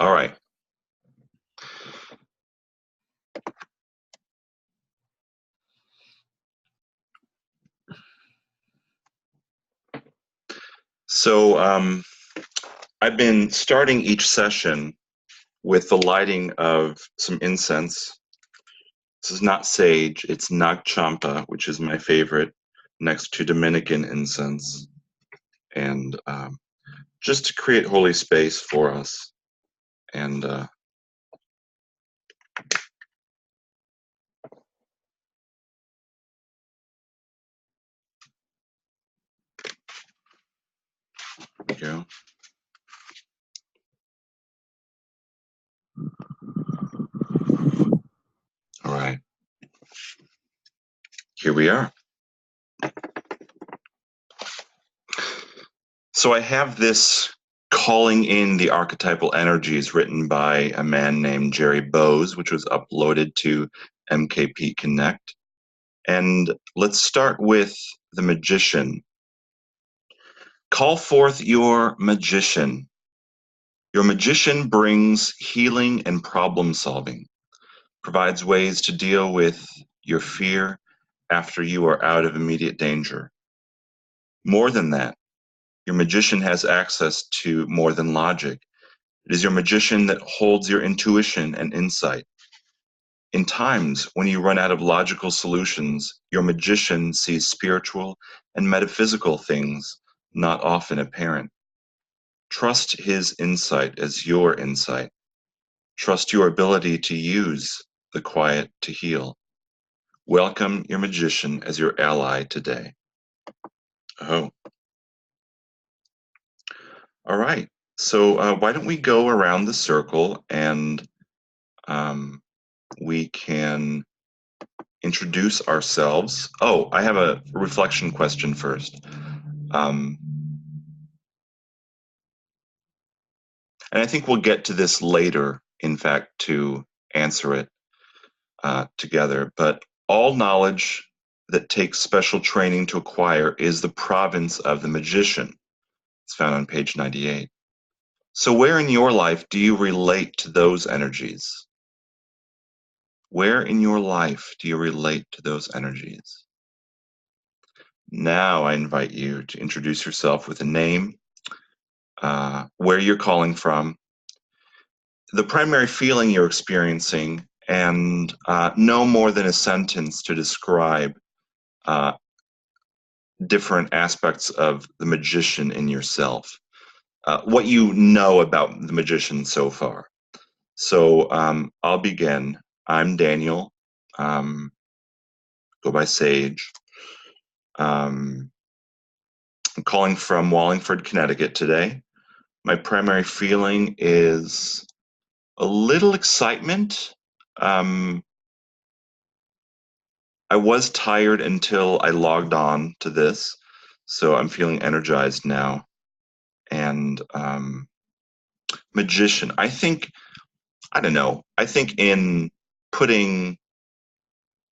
All right. So I've been starting each session with the lighting of some incense. This is not sage, it's Nag Champa, which is my favorite, next to Dominican incense. And just to create holy space for us. And there we go. All right. Here we are. So I have this calling in the archetypal energies written by a man named Jerry Bowes, which was uploaded to MKP Connect. And let's start with the magician. Call forth your magician. Your magician brings healing and problem solving, provides ways to deal with your fear after you are out of immediate danger. More than that, your magician has access to more than logic. It is your magician that holds your intuition and insight. In times when you run out of logical solutions, your magician sees spiritual and metaphysical things not often apparent. Trust his insight as your insight. Trust your ability to use the quiet to heal. Welcome your magician as your ally today. Oh. All right. So why don't we go around the circle and we can introduce ourselves. Oh, I have a reflection question first. And I think we'll get to this later, in fact, to answer it together. But all knowledge that takes special training to acquire is the province of the magician. It's found on page 98. So where in your life do you relate to those energies? Where in your life do you relate to those energies? Now I invite you to introduce yourself with a name, where you're calling from, the primary feeling you're experiencing, and no more than a sentence to describe different aspects of the magician in yourself, what you know about the magician so far. So I'll begin. I'm Daniel, go by Sage. I'm calling from Wallingford, Connecticut today. My primary feeling is a little excitement. I was tired until I logged on to this, so I'm feeling energized now. And magician, I think, I don't know, I think in putting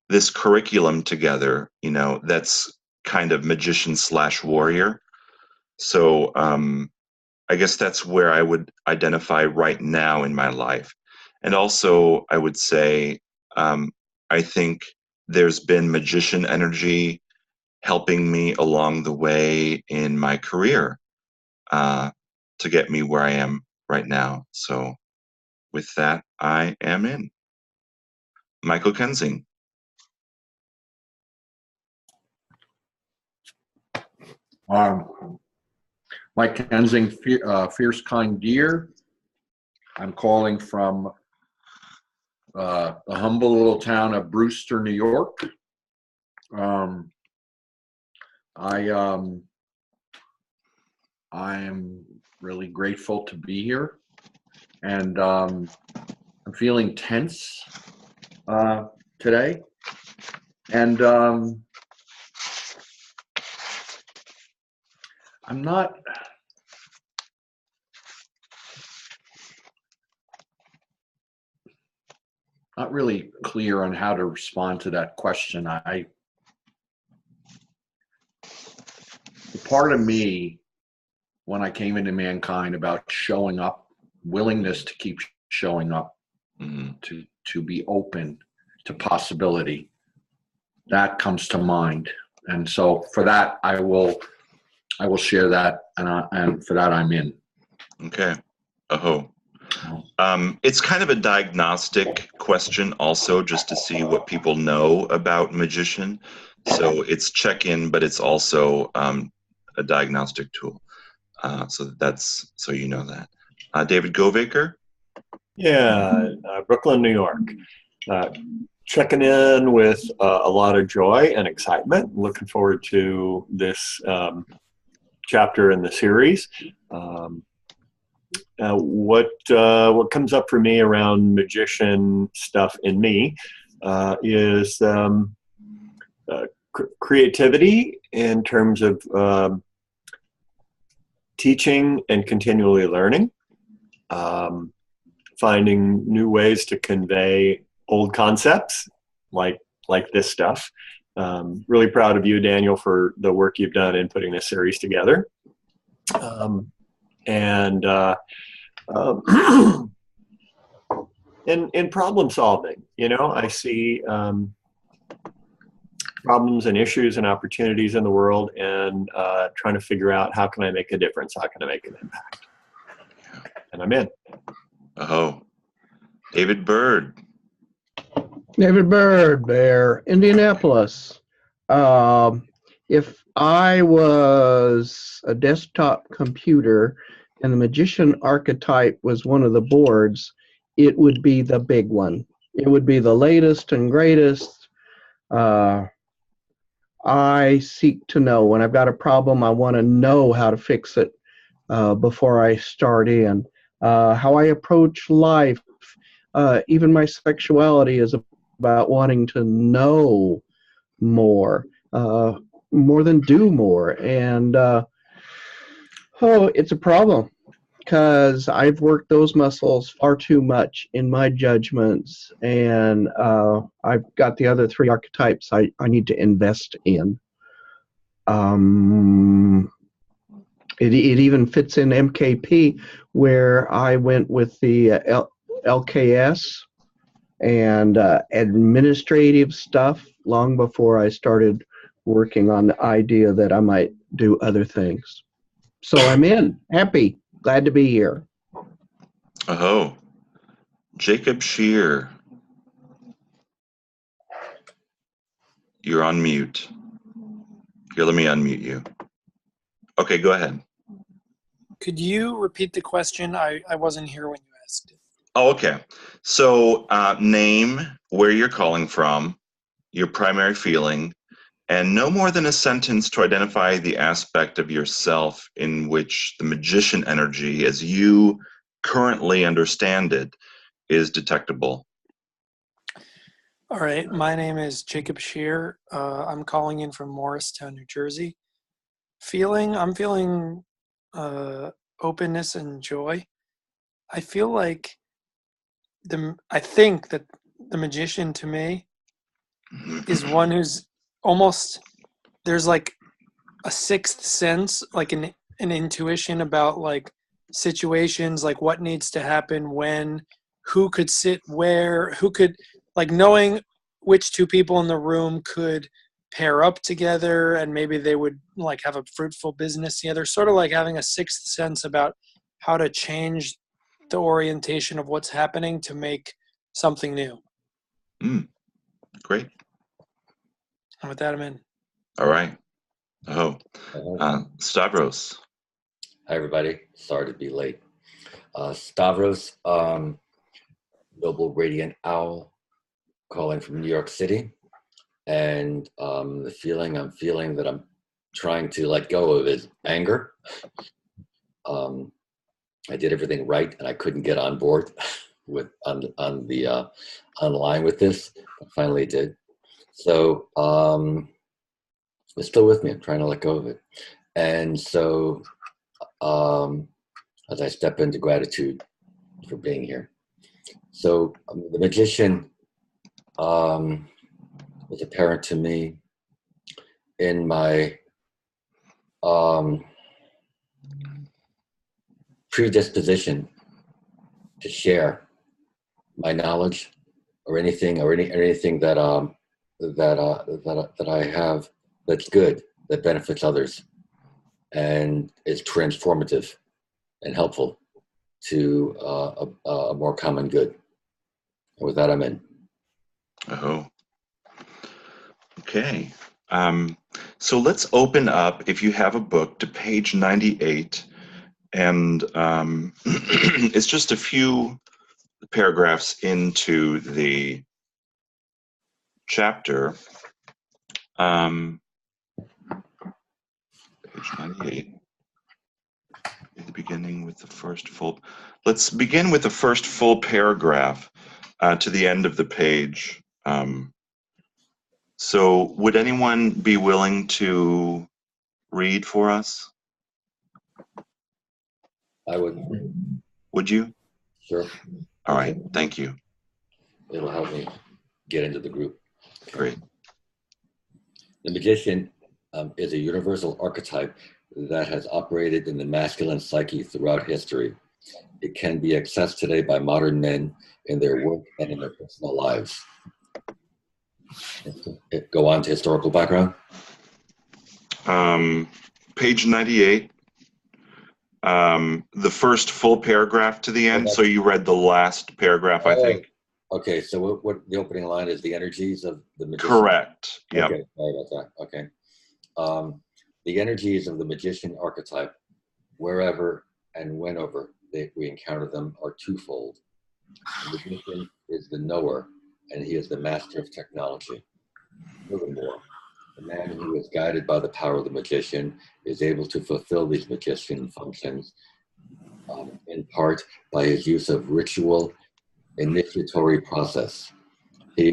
this curriculum together, you know, that's kind of magician slash warrior. So I guess that's where I would identify right now in my life. And also, I would say, I think there's been magician energy helping me along the way in my career to get me where I am right now. So with that, I am in. Michael Kensing. Mike Kensing, Fierce Kind Deer. I'm calling from the humble little town of Brewster, New York. I am really grateful to be here, and I'm feeling tense today, and I'm not really clear on how to respond to that question. The part of me, when I came into mankind, about showing up willingness to keep showing up, to be open to possibility. That comes to mind. And so for that, I will share that, and for that I'm in. Okay. It's kind of a diagnostic question also, just to see what people know about magician. So it's check-in, but it's also a diagnostic tool. So you know that. David Govaker? Yeah, Brooklyn, New York. Checking in with a lot of joy and excitement. Looking forward to this chapter in the series. What comes up for me around magician stuff in me is creativity in terms of teaching and continually learning, finding new ways to convey old concepts like this stuff. Really proud of you, Daniel, for the work you've done in putting this series together. And in problem solving, I see problems and issues and opportunities in the world, and trying to figure out how can I make a difference? How can I make an impact? And I'm in. David Bird. David Bird, Bear, Indianapolis. If I was a desktop computer and the magician archetype was one of the boards, it would be the big one. It would be the latest and greatest. I seek to know. When I've got a problem, I want to know how to fix it before I start in. How I approach life, even my sexuality, is about wanting to know more than do more. And it's a problem because I've worked those muscles far too much in my judgments, and I've got the other three archetypes I need to invest in. It even fits in MKP, where I went with the LKS and administrative stuff long before I started working on the idea that I might do other things. So I'm in. Happy. Glad to be here. Jacob Shear. You're on mute. Here, let me unmute you. Okay, go ahead. Could you repeat the question? I wasn't here when you asked it. Oh, okay. So name, where you're calling from, your primary feeling, and no more than a sentence to identify the aspect of yourself in which the magician energy, as you currently understand it, is detectable. All right. My name is Jacob Shear. I'm calling in from Morristown, New Jersey. I'm feeling openness and joy. I feel like I think that the magician to me is one who's almost, there's like a sixth sense, like an intuition about like situations, like what needs to happen when, who could sit where, who could, like knowing which two people in the room could pair up together and maybe they would like have a fruitful business together, sort of like having a sixth sense about how to change the orientation of what's happening to make something new. Great. And with that, I'm in. All right. Stavros. Hi, everybody. Sorry to be late. Stavros, Noble Radiant Owl, calling from New York City. And the feeling I'm feeling that I'm trying to let go of is anger. I did everything right, and I couldn't get on board with online with this. I finally did. So it's still with me. I'm trying to let go of it. And so as I step into gratitude for being here. So the magician was apparent to me in my predisposition to share my knowledge or anything that I have that's good, that benefits others and is transformative and helpful to a more common good. And with that, I'm in. Oh, okay. So let's open up, if you have a book, to page 98. And it's just a few paragraphs into the chapter. Page 98. At the beginning with the first full. Let's begin with the first full paragraph to the end of the page. So would anyone be willing to read for us? I would. Would you? Sure. All right, thank you. It'll help me get into the group. Great. The magician is a universal archetype that has operated in the masculine psyche throughout history. It can be accessed today by modern men in their work and in their personal lives. Go on to historical background. Page 98. The first full paragraph to the end. Okay. So you read the last paragraph, I think. Okay, so what the opening line is, the energies of the magician? Correct. Yeah. Okay, sorry about that. Okay. The energies of the magician archetype, wherever and whenever we encounter them, are twofold. The magician is the knower, and he is the master of technology. Furthermore, the man who is guided by the power of the magician is able to fulfill these magician functions in part by his use of ritual initiatory process. He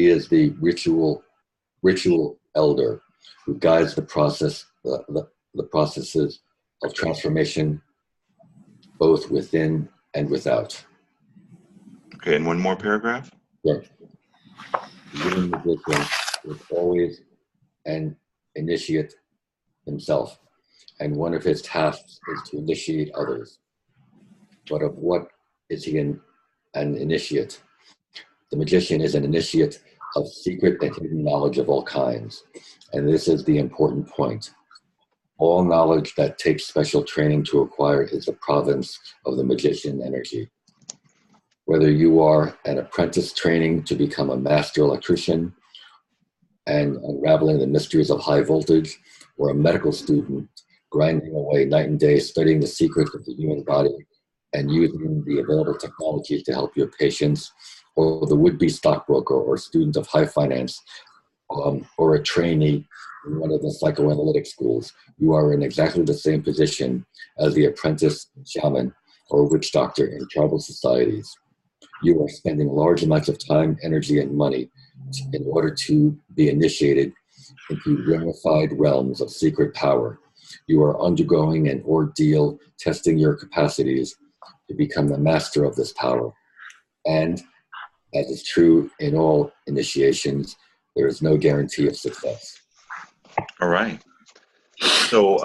is the ritual elder who guides the process, the processes of transformation, both within and without. Okay, and one more paragraph. Yeah. The human magician is always an initiate himself, and one of his tasks is to initiate others. But of what is he an initiate? The magician is an initiate of secret and hidden knowledge of all kinds. And this is the important point. All knowledge that takes special training to acquire is the province of the magician energy. Whether you are an apprentice training to become a master electrician and unraveling the mysteries of high voltage, or a medical student grinding away night and day studying the secrets of the human body and using the available technology to help your patients, or the would-be stockbroker or student of high finance, or a trainee in one of the psychoanalytic schools, you are in exactly the same position as the apprentice shaman or witch doctor in tribal societies. You are spending large amounts of time, energy, and money in order to be initiated into ramified realms of secret power. You are undergoing an ordeal, testing your capacities to become the master of this power. And as is true in all initiations, there is no guarantee of success. All right. So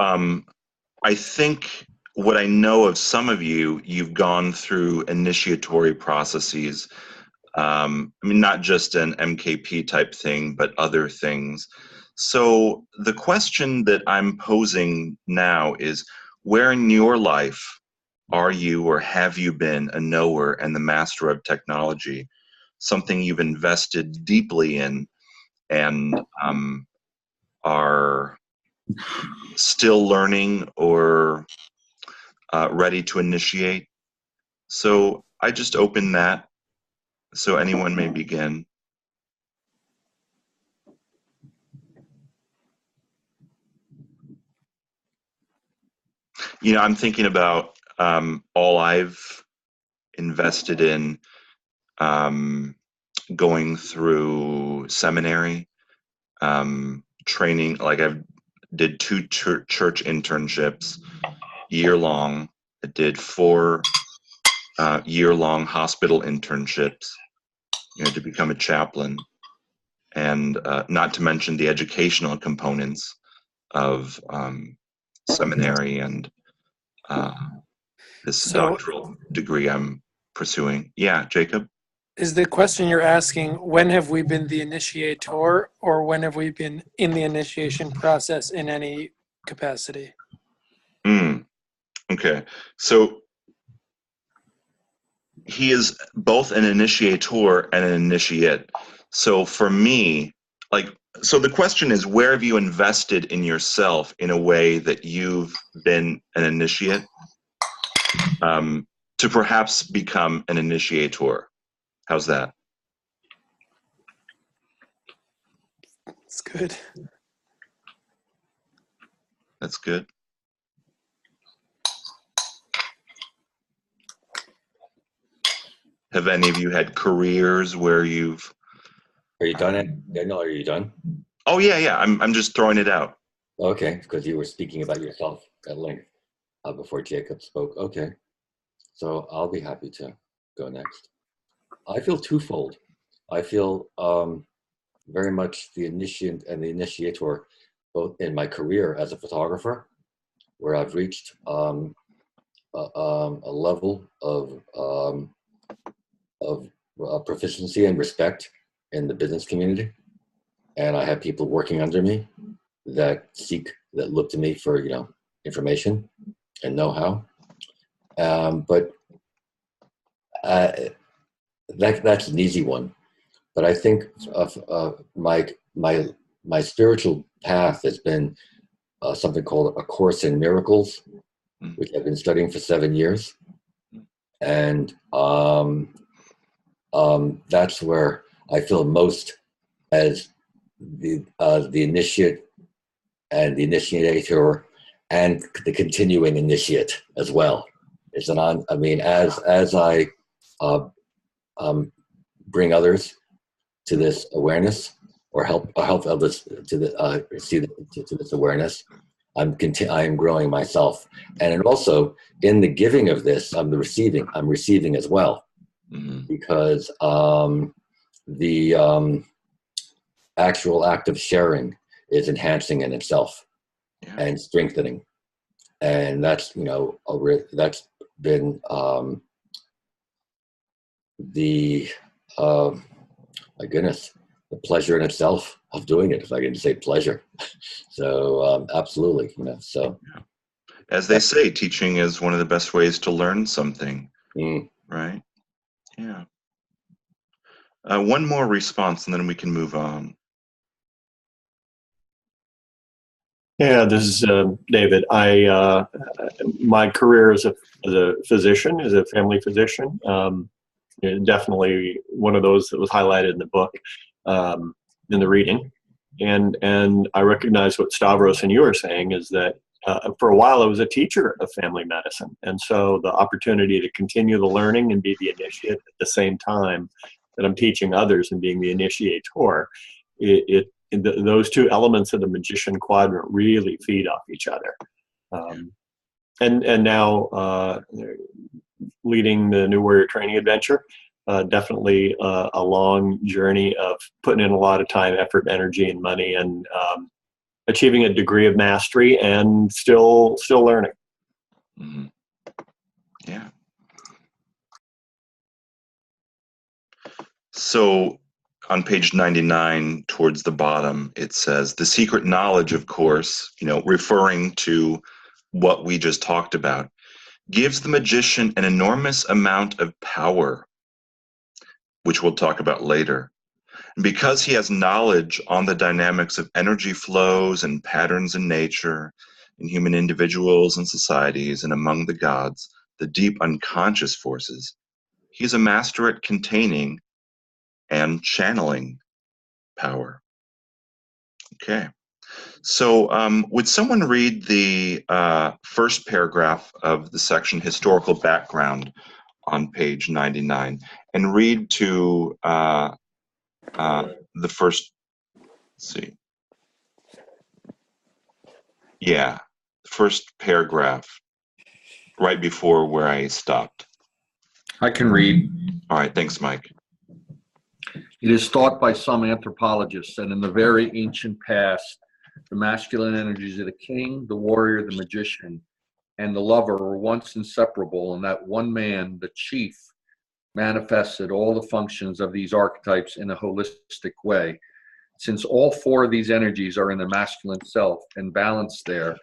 I think what I know of some of you, you've gone through initiatory processes. I mean, not just an MKP type thing, but other things. So the question that I'm posing now is, where in your life are you or have you been a knower and the master of technology? Something you've invested deeply in and are still learning or ready to initiate. So I just open that so anyone may begin. You know, I'm thinking about all I've invested in going through seminary, training. Like I did 2 church internships, year-long. I did 4 year-long hospital internships, you know, to become a chaplain, and not to mention the educational components of seminary and this doctoral degree I'm pursuing. Yeah, Jacob? Is the question you're asking, when have we been the initiator, or when have we been in the initiation process in any capacity? Okay. So he is both an initiator and an initiate. So for me, so the question is, where have you invested in yourself in a way that you've been an initiate to perhaps become an initiator? How's that? It's good. That's good. Have any of you had careers where you've... Are you done, Daniel? Are you done? Oh, yeah. I'm just throwing it out. Okay, because you were speaking about yourself at length before Jacob spoke. Okay, so I'll be happy to go next. I feel twofold. I feel very much the initiant and the initiator, both in my career as a photographer, where I've reached a level of proficiency and respect in the business community, and I have people working under me that look to me for information and know-how. But that's an easy one. But I think my spiritual path has been something called A Course in Miracles, which I've been studying for 7 years, and that's where I feel most as the initiate and the initiator and the continuing initiate as well. It's as I bring others to this awareness, or help others to this awareness, I'm growing myself, and also in the giving of this, I'm receiving as well, because the actual act of sharing is enhancing in itself and strengthening, and that's that's been my goodness, the pleasure in itself of doing it, if I can say pleasure. So absolutely, so as they say, teaching is one of the best ways to learn something. Right? Yeah. One more response and then we can move on. Yeah, this is David. My career as a physician, as a family physician, definitely one of those that was highlighted in the book, in the reading, and I recognize what Stavros and you are saying is that for a while I was a teacher of family medicine, and so the opportunity to continue the learning and be the initiate at the same time that I'm teaching others and being the initiator, those two elements of the magician quadrant really feed off each other. And now leading the New Warrior Training Adventure, definitely a long journey of putting in a lot of time, effort, energy, and money, and achieving a degree of mastery and still learning. Yeah. So on page 99, towards the bottom, it says, the secret knowledge, of course, referring to what we just talked about, gives the magician an enormous amount of power, which we'll talk about later. And because he has knowledge on the dynamics of energy flows and patterns in nature, in human individuals and societies, and among the gods, the deep unconscious forces, he is a master at containing and channeling power. Okay. So would someone read the first paragraph of the section Historical Background on page 99 and read to the first, let's see. Yeah, first paragraph right before where I stopped. I can read. All right, thanks, Mike. It is thought by some anthropologists that in the very ancient past, the masculine energies of the king, the warrior, the magician, and the lover were once inseparable, and that one man, the chief, manifested all the functions of these archetypes in a holistic way. Since all four of these energies are in the masculine self and balanced there,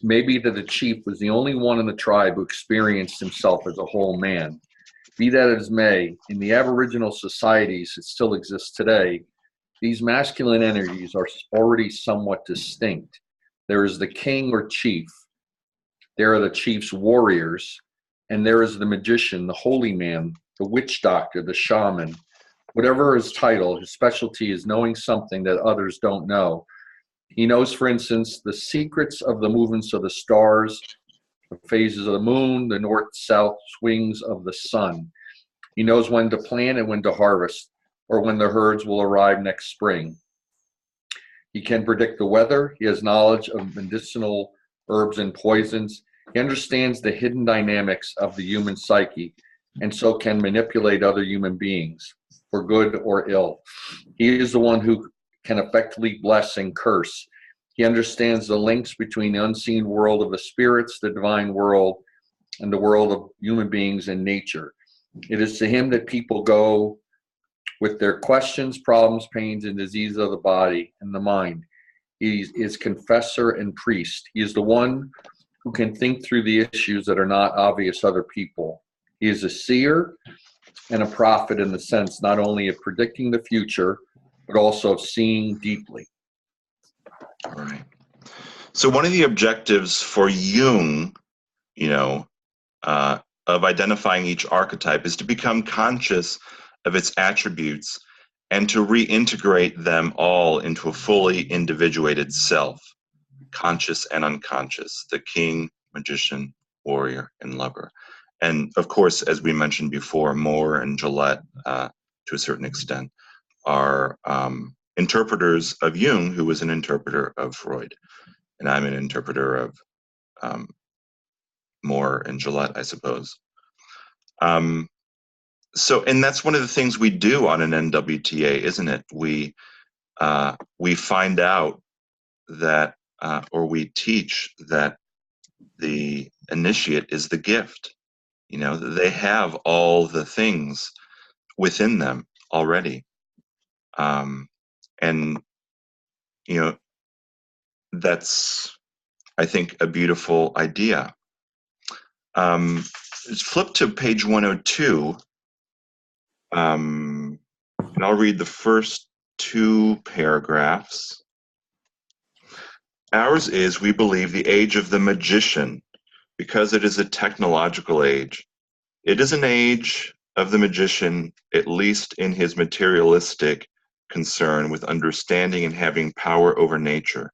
maybe that the chief was the only one in the tribe who experienced himself as a whole man. Be that as may, in the Aboriginal societies that still exist today, these masculine energies are already somewhat distinct. There is the king or chief, there are the chief's warriors, and there is the magician, the holy man, the witch doctor, the shaman. Whatever his title, his specialty is knowing something that others don't know. He knows, for instance, the secrets of the movements of the stars, the phases of the moon, the north-south swings of the sun. He knows when to plant and when to harvest, or when the herds will arrive next spring. He can predict the weather. He has knowledge of medicinal herbs and poisons. He understands the hidden dynamics of the human psyche, and so can manipulate other human beings, for good or ill. He is the one who can effectively bless and curse. He understands the links between the unseen world of the spirits, the divine world, and the world of human beings and nature. It is to him that people go with their questions, problems, pains, and diseases of the body and the mind. He is confessor and priest. He is the one who can think through the issues that are not obvious to other people. He is a seer and a prophet in the sense not only of predicting the future, but also of seeing deeply. All right. So one of the objectives for Jung, of identifying each archetype is to become conscious of its attributes and to reintegrate them all into a fully individuated self, conscious and unconscious, the king, magician, warrior, and lover. And of course, as we mentioned before, Moore and Gillette, to a certain extent, are interpreters of Jung, who was an interpreter of Freud. And I'm an interpreter of Moore and Gillette, I suppose. And that's one of the things we do on an NWTA, isn't it? We find out that, or we teach that the initiate is the gift. They have all the things within them already. And that's, I think, a beautiful idea. Flip to page 102, and I'll read the first two paragraphs. Ours is, we believe, the age of the magician, because it is a technological age. It is an age of the magician, at least in his materialistic concern with understanding and having power over nature.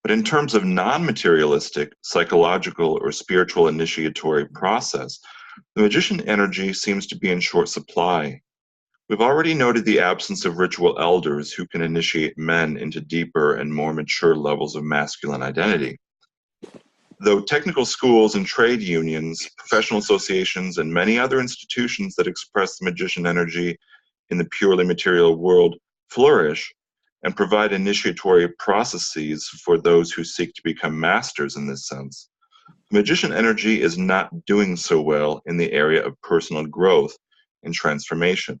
But in terms of non-materialistic, psychological, or spiritual initiatory process, the magician energy seems to be in short supply. We've already noted the absence of ritual elders who can initiate men into deeper and more mature levels of masculine identity. Though technical schools and trade unions, professional associations, and many other institutions that express the magician energy in the purely material world flourish and provide initiatory processes for those who seek to become masters in this sense, the magician energy is not doing so well in the area of personal growth and transformation.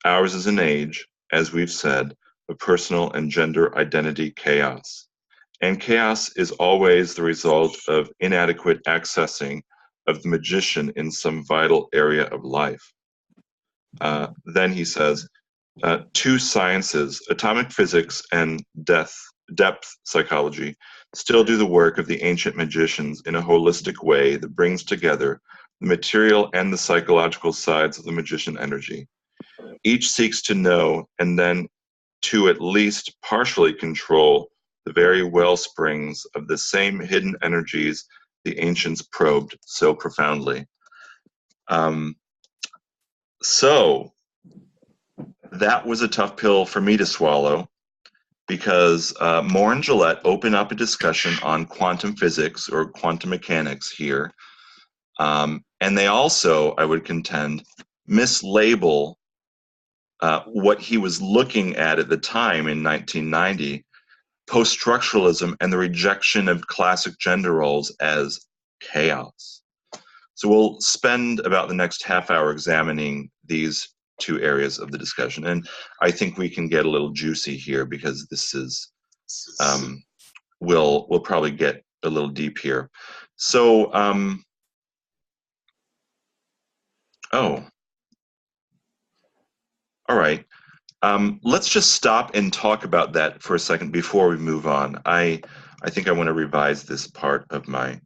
Ours is an age, as we've said, of personal and gender identity chaos. And chaos is always the result of inadequate accessing of the magician in some vital area of life. Then he says, two sciences, atomic physics and depth psychology, still do the work of the ancient magicians in a holistic way that brings together the material and the psychological sides of the magician energy. Each seeks to know and then to at least partially control the very well springs of the same hidden energies the ancients probed so profoundly. So that was a tough pill for me to swallow, because Moore and Gillette open up a discussion on quantum physics or quantum mechanics here. And they also, I would contend, mislabel what he was looking at the time in 1990, post-structuralism and the rejection of classic gender roles, as chaos. So we'll spend about the next half hour examining these two areas of the discussion. And I think we can get a little juicy here because this is, we'll probably get a little deep here. So, oh, all right. Let's just stop and talk about that for a second before we move on. I think I want to revise this part of my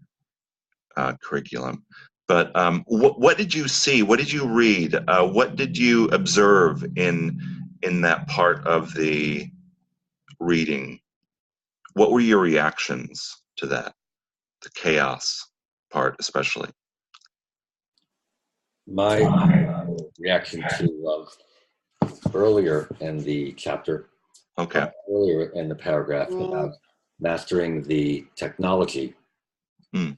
curriculum. But what did you see? What did you read? What did you observe in that part of the reading? What were your reactions to that? The chaos part, especially. My reaction to earlier in the chapter, Okay. earlier in the paragraph about mastering the technology, and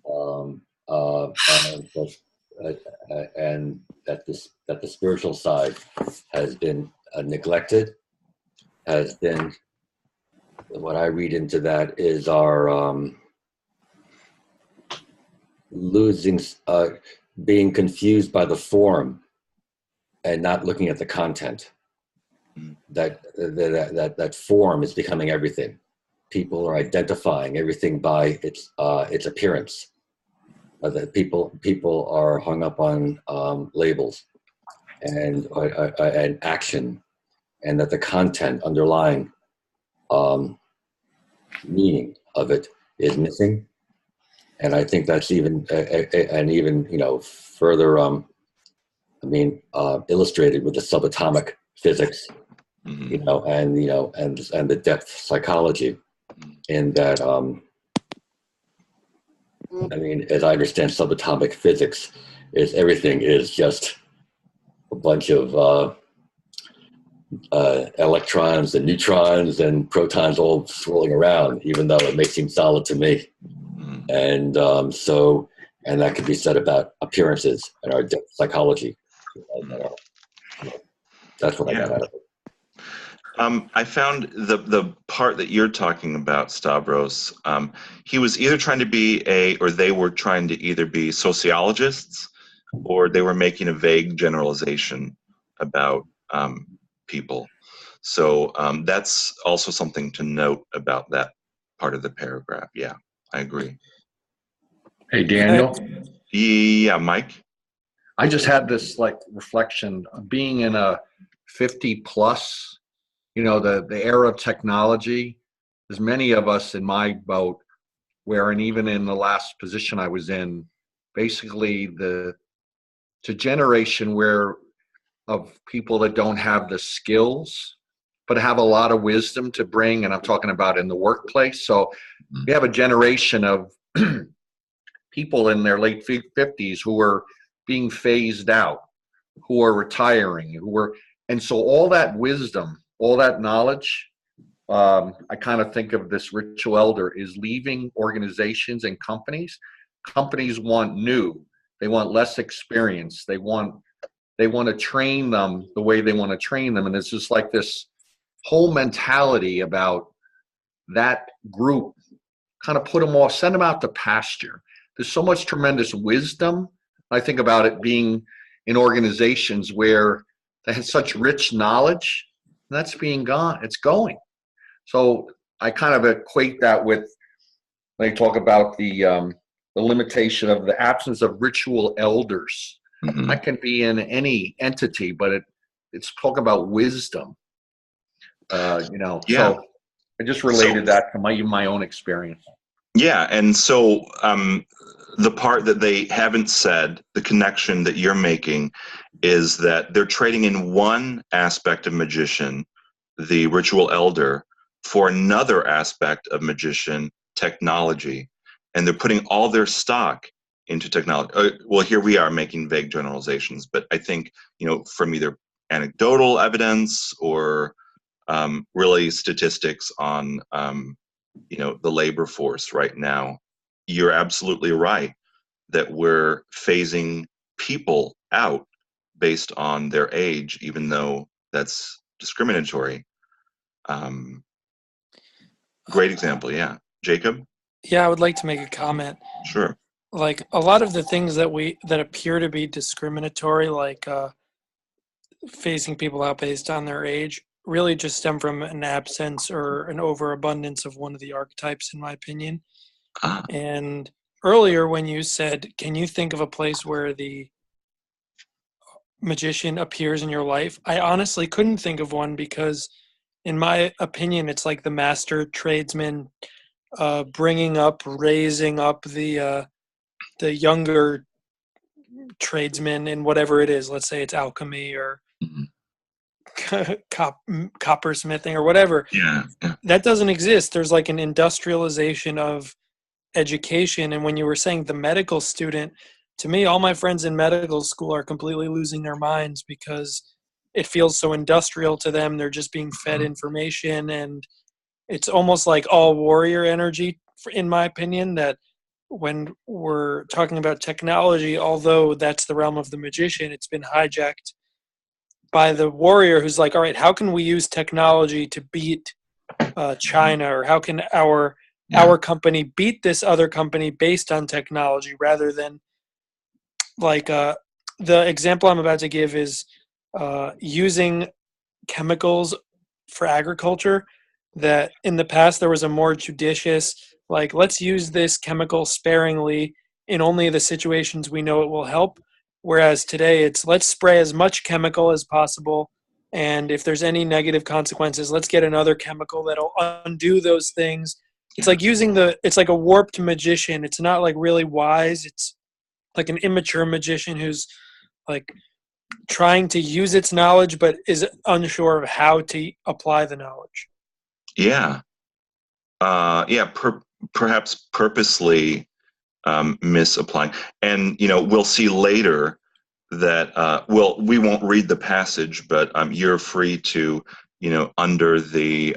that the spiritual side has been neglected, has been, what I read into that is our losing, being confused by the form and not looking at the content. That form is becoming everything. People are identifying everything by its appearance. That people are hung up on labels and action, and that the content underlying meaning of it is missing. And I think that's even further illustrated with the subatomic physics, and the depth psychology, in that as I understand subatomic physics, is everything is just a bunch of electrons and neutrons and protons all swirling around, even though it may seem solid to me. And and that could be said about appearances and our depth psychology. That's what I got out of it. I found the part that you're talking about, Stavros, he was either trying to be they were trying to either be sociologists, or they were making a vague generalization about people. So that's also something to note about that part of the paragraph. Yeah, I agree. Hey, Daniel. Yeah, Mike? I just had this reflection of being in a 50 plus, the era of technology. There's many of us in my boat where, and even in the last position I was in, basically it's a generation of people that don't have the skills, but have a lot of wisdom to bring. And I'm talking about in the workplace. So we have a generation of people in their late 50s who are being phased out, who are retiring, and so all that wisdom, all that knowledge, I kind of think of this ritual elder is leaving organizations and companies. Companies want new, they want less experience, they want to train them the way they want to train them. And it's just like this whole mentality about that group, kind of put them off, send them out to pasture. There's so much tremendous wisdom. I think about it being in organizations where they have such rich knowledge, and that's being gone. It's going. So I kind of equate that with, when I talk about the limitation of the absence of ritual elders. That can be in any entity, but it's talking about wisdom. Yeah. So I just related that to my own experience. Yeah, and so the part that they haven't said, the connection that you're making, is that they're trading in one aspect of magician, the ritual elder, for another aspect of magician, technology. And they're putting all their stock into technology. Well, here we are making vague generalizations, but I think, from either anecdotal evidence or really statistics on the labor force right now, you're absolutely right that we're phasing people out based on their age, even though that's discriminatory. Great example. Yeah. Jacob? Yeah, I would like to make a comment. Sure. like a lot of the things that appear to be discriminatory, like phasing people out based on their age, really just stem from an absence or an overabundance of one of the archetypes, in my opinion. Ah, And earlier when you said, can you think of a place where the magician appears in your life? I honestly couldn't think of one, because in my opinion, it's like the master tradesman raising up the younger tradesmen in whatever it is. Let's say it's alchemy or mhm. coppersmithing or whatever. Yeah, yeah, That doesn't exist. There's like an industrialization of education. And when you were saying the medical student, to me, all my friends in medical school are completely losing their minds because it feels so industrial to them. They're just being fed information, and it's almost like all warrior energy, in my opinion, that when we're talking about technology, although that's the realm of the magician, it's been hijacked by the warrior who's like, all right, how can we use technology to beat China, or how can our yeah, company beat this other company based on technology, rather than like the example I'm about to give is using chemicals for agriculture. That in the past there was a more judicious, like, let's use this chemical sparingly in only the situations we know it will help, whereas today it's let's spray as much chemical as possible, and if there's any negative consequences, let's get another chemical that'll undo those things. It's yeah, like it's like a warped magician. It's not like really wise. It's like an immature magician who's like trying to use its knowledge but is unsure of how to apply the knowledge. yeah. Yeah, perhaps purposely misapplying. And we'll see later that we won't read the passage, but you're free to under the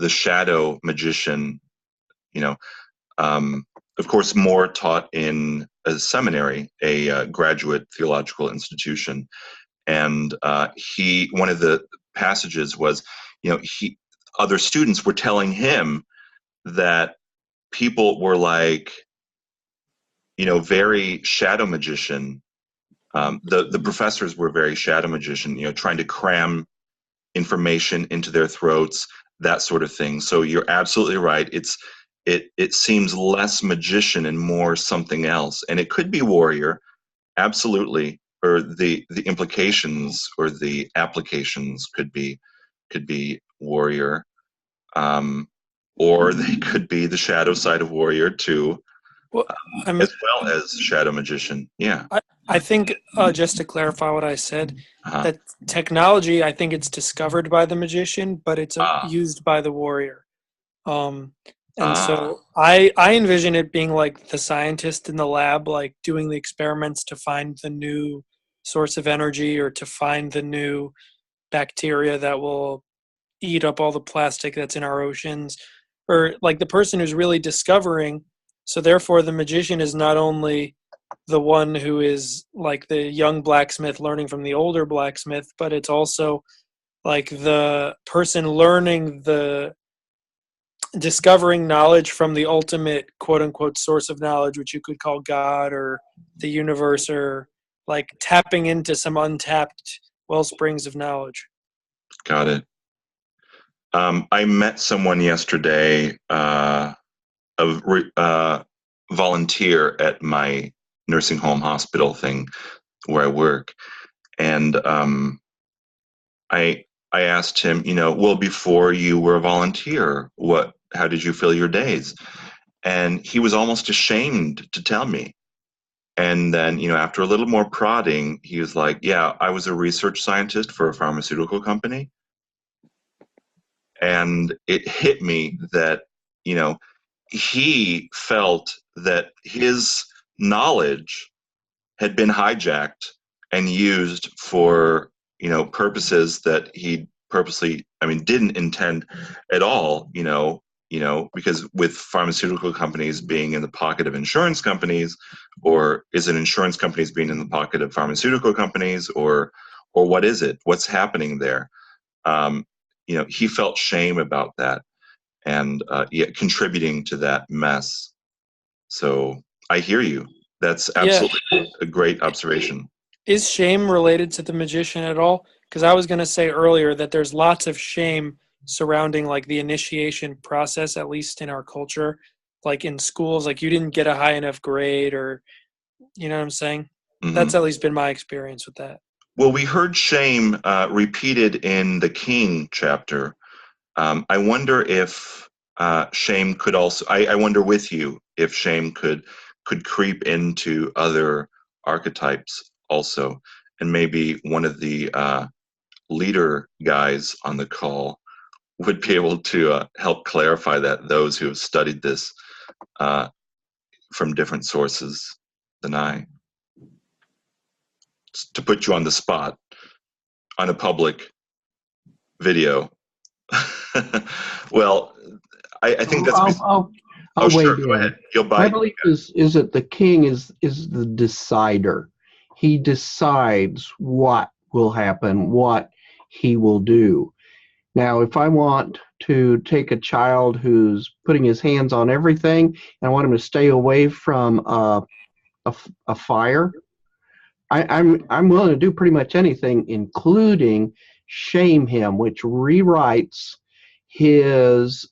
shadow magician. You know, of course, more taught in a seminary, a graduate theological institution, and one of the passages was, he other students were telling him that people were like, very shadow magician. The professors were very shadow magician, trying to cram information into their throats, that sort of thing. So you're absolutely right. It seems less magician and more something else, and it could be warrior, absolutely, or the implications or the applications could be warrior, or they could be the shadow side of warrior too, Well, I'm as well as shadow magician. Yeah. I think just to clarify what I said, Uh-huh. that technology, I think it's discovered by the magician, but it's Ah. used by the warrior. Um, and Ah. so I envision it being like the scientist in the lab, like doing the experiments to find the new source of energy or to find the new bacteria that will eat up all the plastic that's in our oceans, or like the person who's really discovering. So therefore the magician is not only the one who is like the young blacksmith learning from the older blacksmith, but it's also like the person learning the discovering knowledge from the ultimate quote unquote source of knowledge, which you could call God or the universe, or like tapping into some untapped well springs of knowledge. Got it. I met someone yesterday, a volunteer at my nursing home hospital thing where I work, and I asked him, well, before you were a volunteer, how did you fill your days? And he was almost ashamed to tell me. And then, after a little more prodding, he was like, yeah, I was a research scientist for a pharmaceutical company. And it hit me that, he felt that his knowledge had been hijacked and used for, purposes that he purposely, didn't intend at all, because with pharmaceutical companies being in the pocket of insurance companies, or is it insurance companies being in the pocket of pharmaceutical companies, or what is it? What's happening there? He felt shame about that, and contributing to that mess. So I hear you. That's Yeah. absolutely a great observation. Is shame related to the magician at all? Because I was going to say earlier that there's lots of shame surrounding like the initiation process, at least in our culture, like in schools, like you didn't get a high enough grade, or you know what I'm saying? That's at least been my experience with that. Well, we heard shame repeated in the King chapter. I wonder if shame could also. I wonder with you if shame could creep into other archetypes also, and maybe one of the leader guys on the call would be able to help clarify that. Those who have studied this from different sources than I. Just to put you on the spot on a public video. Well, I think that's. I'll sure. weigh Go in. ahead. You'll bite. My belief is that the king is the decider. He decides what will happen, what he will do. Now, if I want to take a child who's putting his hands on everything and I want him to stay away from a fire, I'm willing to do pretty much anything, including shame him, which rewrites his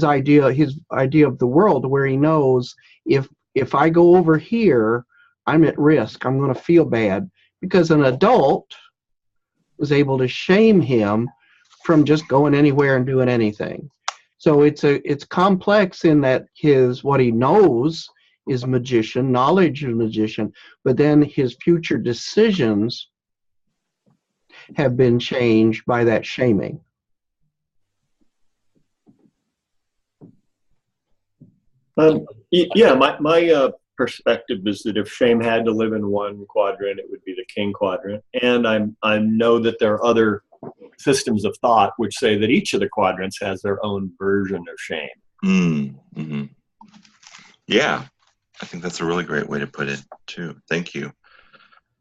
idea of the world, where he knows if I go over here, I'm at risk. I'm going to feel bad, because an adult was able to shame him from just going anywhere and doing anything. So it's complex in that what he knows is magician, knowledge is magician, but then his future decisions have been changed by that shaming. Yeah, my perspective is that if shame had to live in one quadrant, it would be the King quadrant. And I know that there are other systems of thought which say that each of the quadrants has their own version of shame. Mm-hmm. Yeah, I think that's a really great way to put it too. Thank you.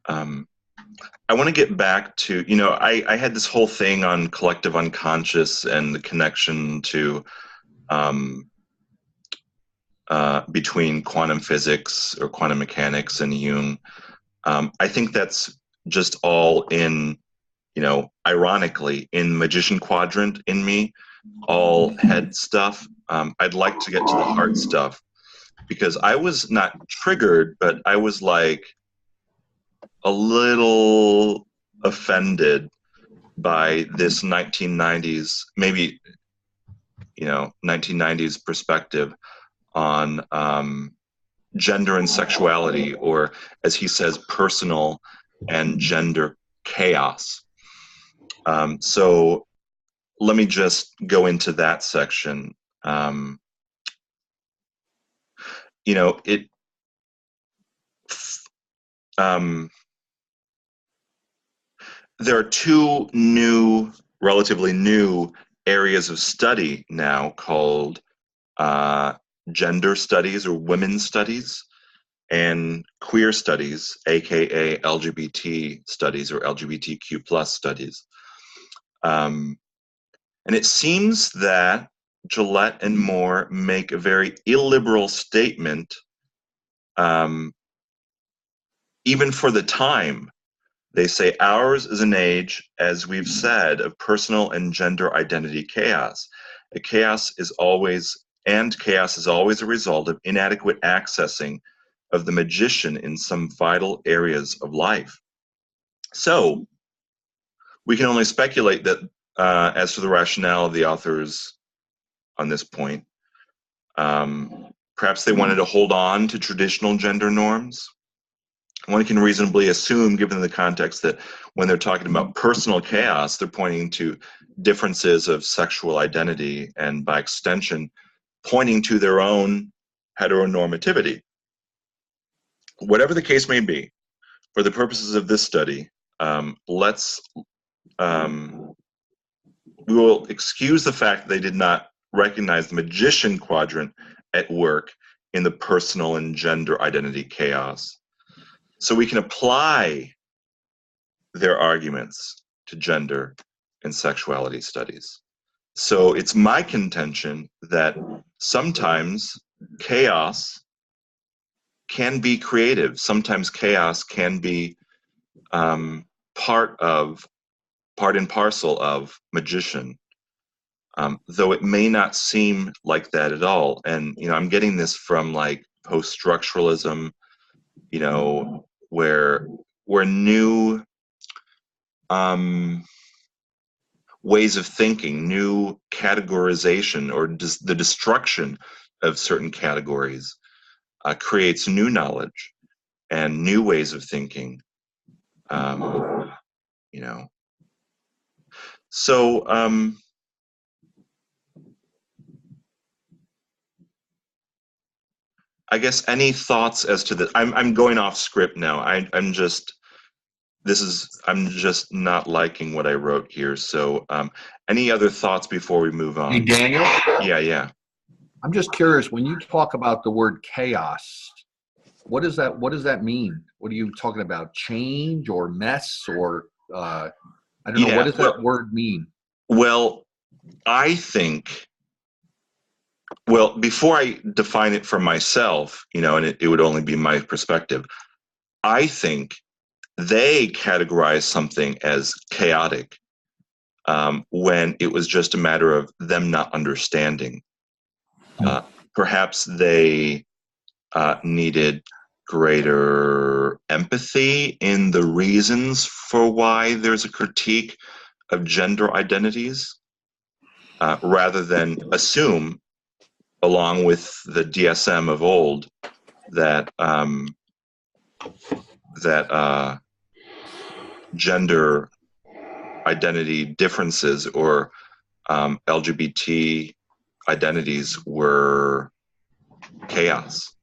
I want to get back to, I had this whole thing on collective unconscious and the connection to between quantum physics or quantum mechanics and Jung. I think that's just all in, ironically, in magician quadrant in me, all head stuff. I'd like to get to the heart stuff, because I was not triggered, but I was like a little offended by this 1990s, maybe, 1990s perspective on gender and sexuality, or as he says, personal and gender chaos. So let me just go into that section. There are two relatively new areas of study now called gender studies or women's studies, and queer studies, aka LGBT studies or LGBTQ plus studies. And it seems that Gillette and Moore make a very illiberal statement, even for the time. They say ours is an age, as we've said, of personal and gender identity chaos. Chaos is always a result of inadequate accessing of the magician in some vital areas of life. So we can only speculate that as to the rationale of the authors on this point. Perhaps they wanted to hold on to traditional gender norms. One can reasonably assume, given the context, that when they're talking about personal chaos, they're pointing to differences of sexual identity and, by extension, pointing to their own heteronormativity. Whatever the case may be, for the purposes of this study, we will excuse the fact that they did not recognize the magician quadrant at work in the personal and gender identity chaos. So we can apply their arguments to gender and sexuality studies. So it's my contention that sometimes chaos can be creative. Sometimes chaos can be part and parcel of magician, though it may not seem like that at all. And I'm getting this from like post-structuralism, where new ways of thinking, new categorization, or the destruction of certain categories creates new knowledge and new ways of thinking. So I guess any thoughts as to the? I'm going off script now. I'm just not liking what I wrote here. So any other thoughts before we move on? Hey, Daniel? Yeah. I'm just curious, when you talk about the word chaos, what does that mean? What are you talking about? Change or mess or I don't know. What does that word mean? Well, I think, before I define it for myself, and it would only be my perspective, I think they categorize something as chaotic when it was just a matter of them not understanding. Perhaps they needed greater empathy in the reasons for why there's a critique of gender identities, rather than assume, along with the DSM of old, that gender identity differences or LGBT identities were chaos.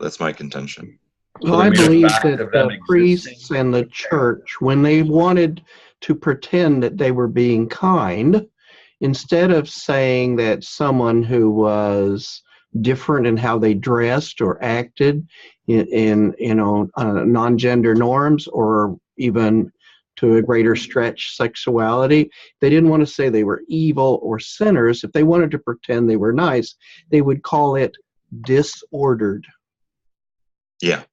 That's my contention. Well, I believe that the priests and the church, when they wanted to pretend that they were being kind, instead of saying that someone who was different in how they dressed or acted in non-gender norms, or even to a greater stretch sexuality, they didn't want to say they were evil or sinners. If they wanted to pretend they were nice, they would call it disordered. Yeah.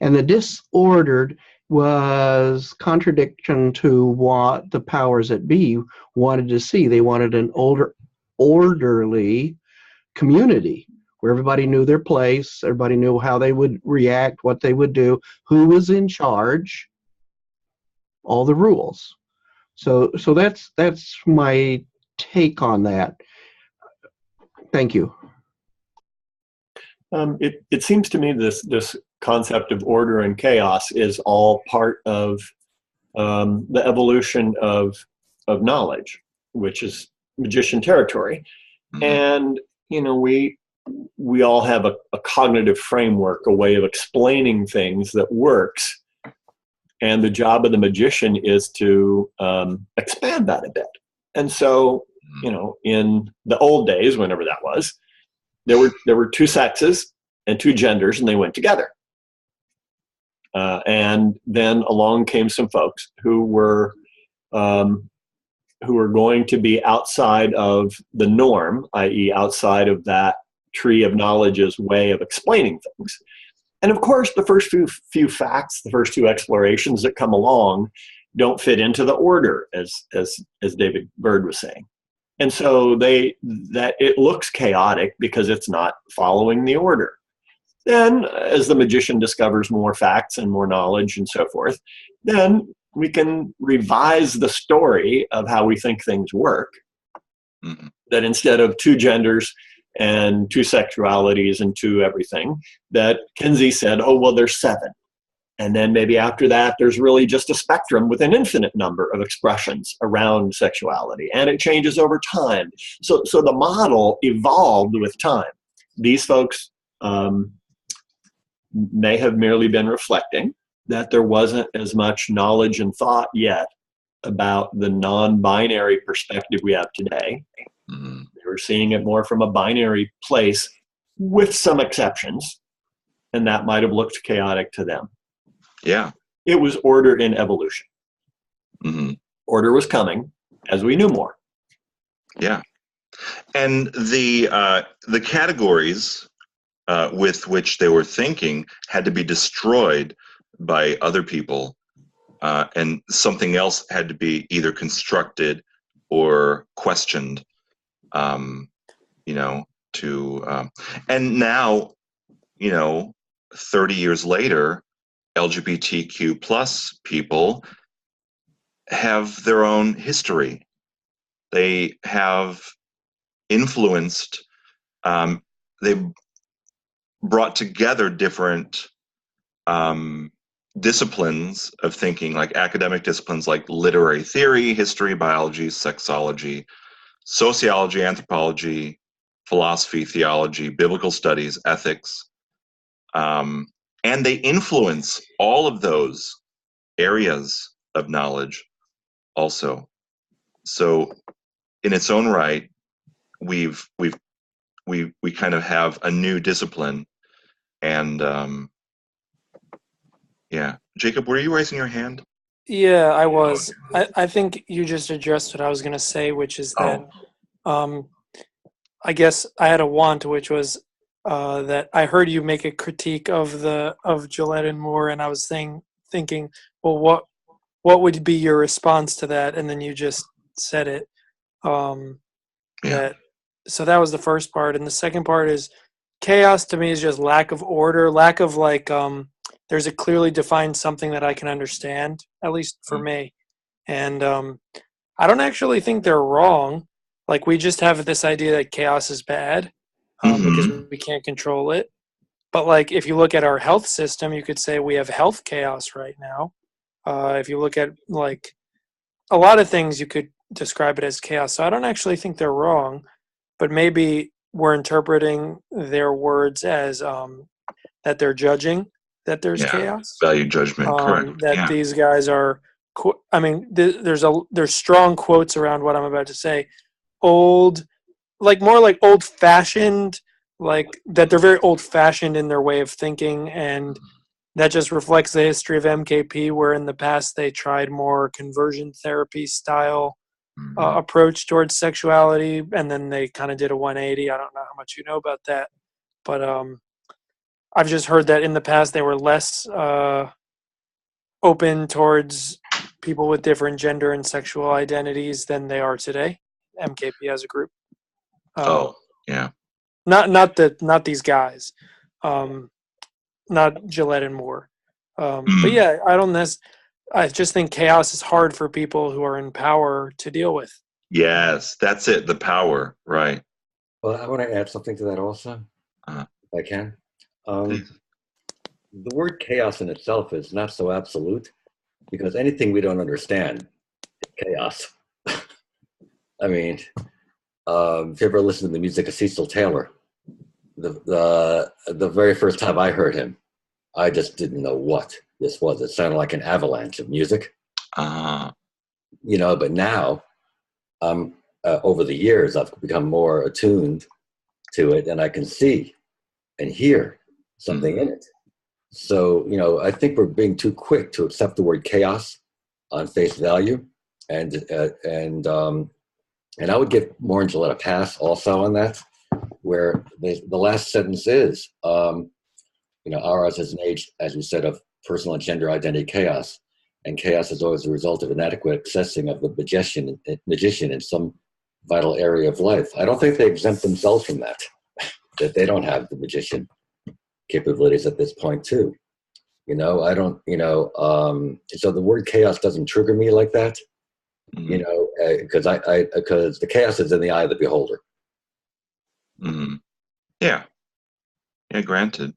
And the disordered was contradiction to what the powers that be wanted to see. They wanted an orderly community where everybody knew their place, everybody knew how they would react, what they would do, who was in charge, all the rules. So that's my take on that. Thank you. It seems to me this concept of order and chaos is all part of the evolution of knowledge, which is magician territory. And we all have a cognitive framework, a way of explaining things that works. And the job of the magician is to expand that a bit. And so, in the old days, whenever that was, there were two sexes and two genders, and they went together. And then along came some folks who were going to be outside of the norm, i.e., outside of that tree of knowledge's way of explaining things. And of course, the first few facts, the first two explorations that come along, don't fit into the order, as David Bird was saying. And so that it looks chaotic because it's not following the order. Then, as the magician discovers more facts and more knowledge and so forth, then we can revise the story of how we think things work. Mm-hmm. That instead of two genders and two sexualities and two everything, that Kinsey said, oh, well, there's 7. And then maybe after that, there's really just a spectrum with an infinite number of expressions around sexuality, and it changes over time. So the model evolved with time. These folks may have merely been reflecting that there wasn't as much knowledge and thought yet about the non-binary perspective we have today. Mm-hmm. They were seeing it more from a binary place with some exceptions, and that might have looked chaotic to them. Yeah. It was order in evolution. Mm-hmm. Order was coming as we knew more. Yeah. And the categories with which they were thinking had to be destroyed by other people, and something else had to be either constructed or questioned. You know, and now, 30 years later, LGBTQ plus people have their own history. They have influenced, they brought together different disciplines of thinking, like academic disciplines like literary theory, history, biology, sexology, sociology, anthropology, philosophy, theology, biblical studies, ethics. And they influence all of those areas of knowledge also. So in its own right, we kind of have a new discipline. And yeah, Jacob, were you raising your hand? Yeah, I was. I think you just addressed what I was going to say, which is that I guess I had a want, which was that I heard you make a critique of Gillette and Moore, and I was thinking, well, what would be your response to that? And then you just said it. So that was the first part, and the second part is chaos. To me, is just lack of order, lack of there's a clearly defined something that I can understand, at least for me, and I don't actually think they're wrong. Like, we just have this idea that chaos is bad because we can't control it. But like, if you look at our health system, you could say we have health chaos right now. If you look at like a lot of things, you could describe it as chaos. So I don't actually think they're wrong, but maybe we're interpreting their words as that they're judging that there's chaos. Value judgment, correct. That these guys are. I mean, there's strong quotes around what I'm about to say. Old, like more like old-fashioned, like that they're very old-fashioned in their way of thinking, and that just reflects the history of MKP, where in the past they tried more conversion therapy style approach towards sexuality, and then they kind of did a 180. I don't know how much you know about that, but I've just heard that in the past they were less open towards people with different gender and sexual identities than they are today. MKP as a group. Not these guys, not Gillette and Moore. But yeah, I just think chaos is hard for people who are in power to deal with. Yes, that's it. The power, right? Well, I want to add something to that also, if I can. The word chaos in itself is not so absolute, because anything we don't understand is chaos. I mean, if you ever listen to the music of Cecil Taylor, the very first time I heard him, I just didn't know what this was. It sounded like an avalanche of music. But now, over the years, I've become more attuned to it, and I can see and hear something in it. So, I think we're being too quick to accept the word chaos on face value, and I would give Moore and Gillette a pass also on that, where the last sentence is, ours is an age, as you said, of personal and gender identity chaos, and chaos is always the result of inadequate accessing of the magician in some vital area of life. I don't think they exempt themselves from that they don't have the magician capabilities at this point too. I don't, so the word chaos doesn't trigger me like that. Because because the chaos is in the eye of the beholder. Yeah, granted.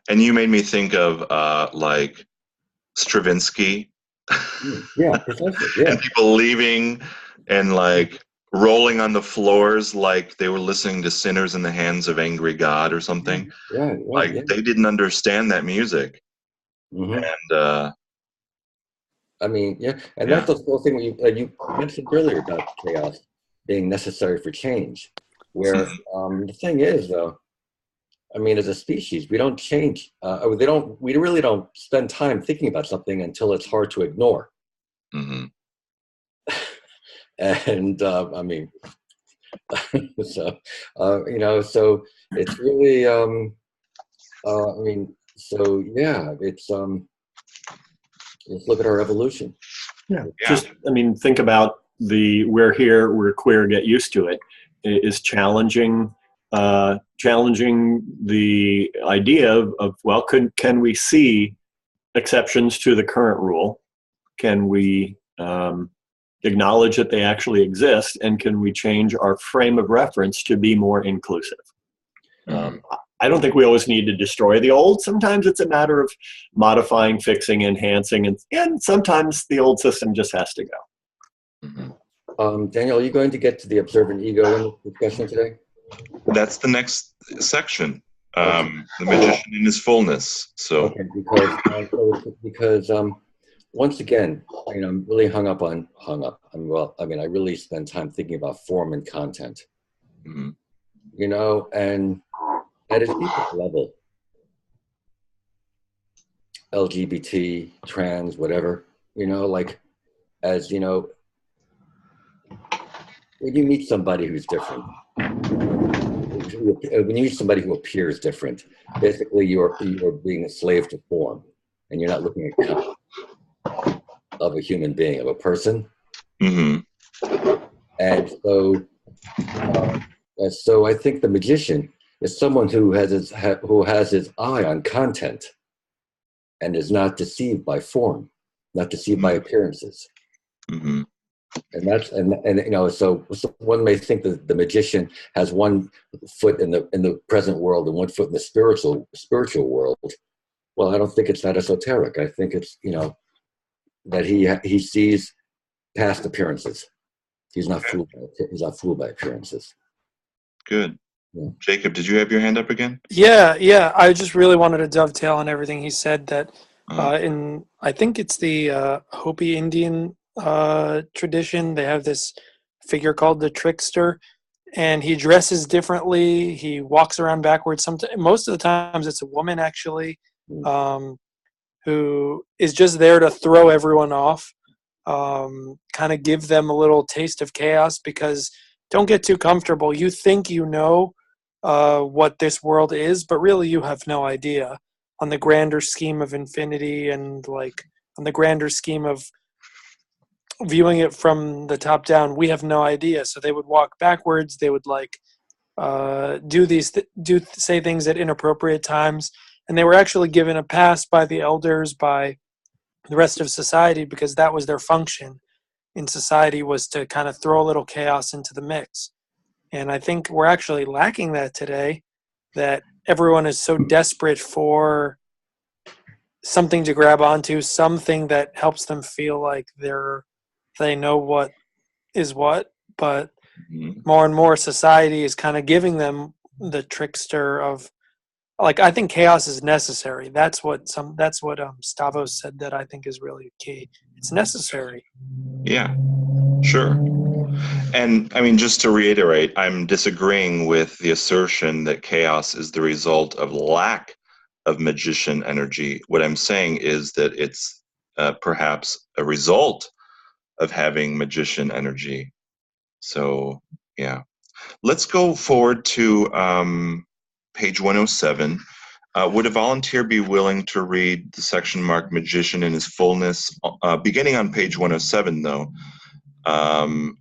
And you made me think of like Stravinsky. Yeah, precisely. Yeah. And people leaving and like rolling on the floors like they were listening to Sinners in the Hands of Angry God or something. Right, they didn't understand that music. And I mean, and that's the whole thing you mentioned earlier about chaos being necessary for change. Where the thing is, though, I mean, as a species, we don't change. We really don't spend time thinking about something until it's hard to ignore. And I mean, so so it's really I mean, so yeah, it's let's look at our evolution. Yeah. Just, I mean, think about we're here, we're queer, get used to it, is challenging the idea of well, can we see exceptions to the current rule? Can we acknowledge that they actually exist, and can we change our frame of reference to be more inclusive? I don't think we always need to destroy the old. Sometimes it's a matter of modifying, fixing, enhancing, and sometimes the old system just has to go. Daniel, are you going to get to the observant ego in the discussion today? That's the next section. The magician in his fullness. So okay, because once again, you know, I'm really hung up. I mean, I really spend time thinking about form and content. You know, and at its deepest level, LGBT, trans, whatever, you know, like, as you know, when you meet somebody who's different, when you meet somebody who appears different, basically you're being a slave to form, and you're not looking at content of a human being, of a person. And so I think the magician is someone who has his eye on content and is not deceived by form, not deceived by appearances. And that's and you know, so one may think that the magician has one foot in the present world and one foot in the spiritual world. Well, I don't think it's that esoteric. I think it's, you know, that he sees past appearances. He's not fooled by appearances. Good. Yeah. Jacob, did you have your hand up again? Yeah. I just really wanted to dovetail on everything he said. That I think it's the Hopi Indian tradition. They have this figure called the Trickster, and he dresses differently. He walks around backwards. Most of the times, it's a woman actually, who is just there to throw everyone off, kind of give them a little taste of chaos. Because don't get too comfortable. You think you know what this world is, but really you have no idea on the grander scheme of infinity, and like on the grander scheme of viewing it from the top down. We have no idea. So they would walk backwards. They would like say things at inappropriate times, and they were actually given a pass by the elders, by the rest of society, because that was their function in society, was to kind of throw a little chaos into the mix. And I think we're actually lacking that today, that everyone is so desperate for something to grab onto, something that helps them feel like they know what is what. But more and more society is kind of giving them the trickster of, like, I think chaos is necessary. That's what Stavros said that I think is really key. It's necessary. Yeah, sure. And I mean, just to reiterate, I'm disagreeing with the assertion that chaos is the result of lack of magician energy. What I'm saying is that it's perhaps a result of having magician energy. So, yeah. Let's go forward to page 107. Would a volunteer be willing to read the section marked Magician in his fullness, beginning on page 107, though,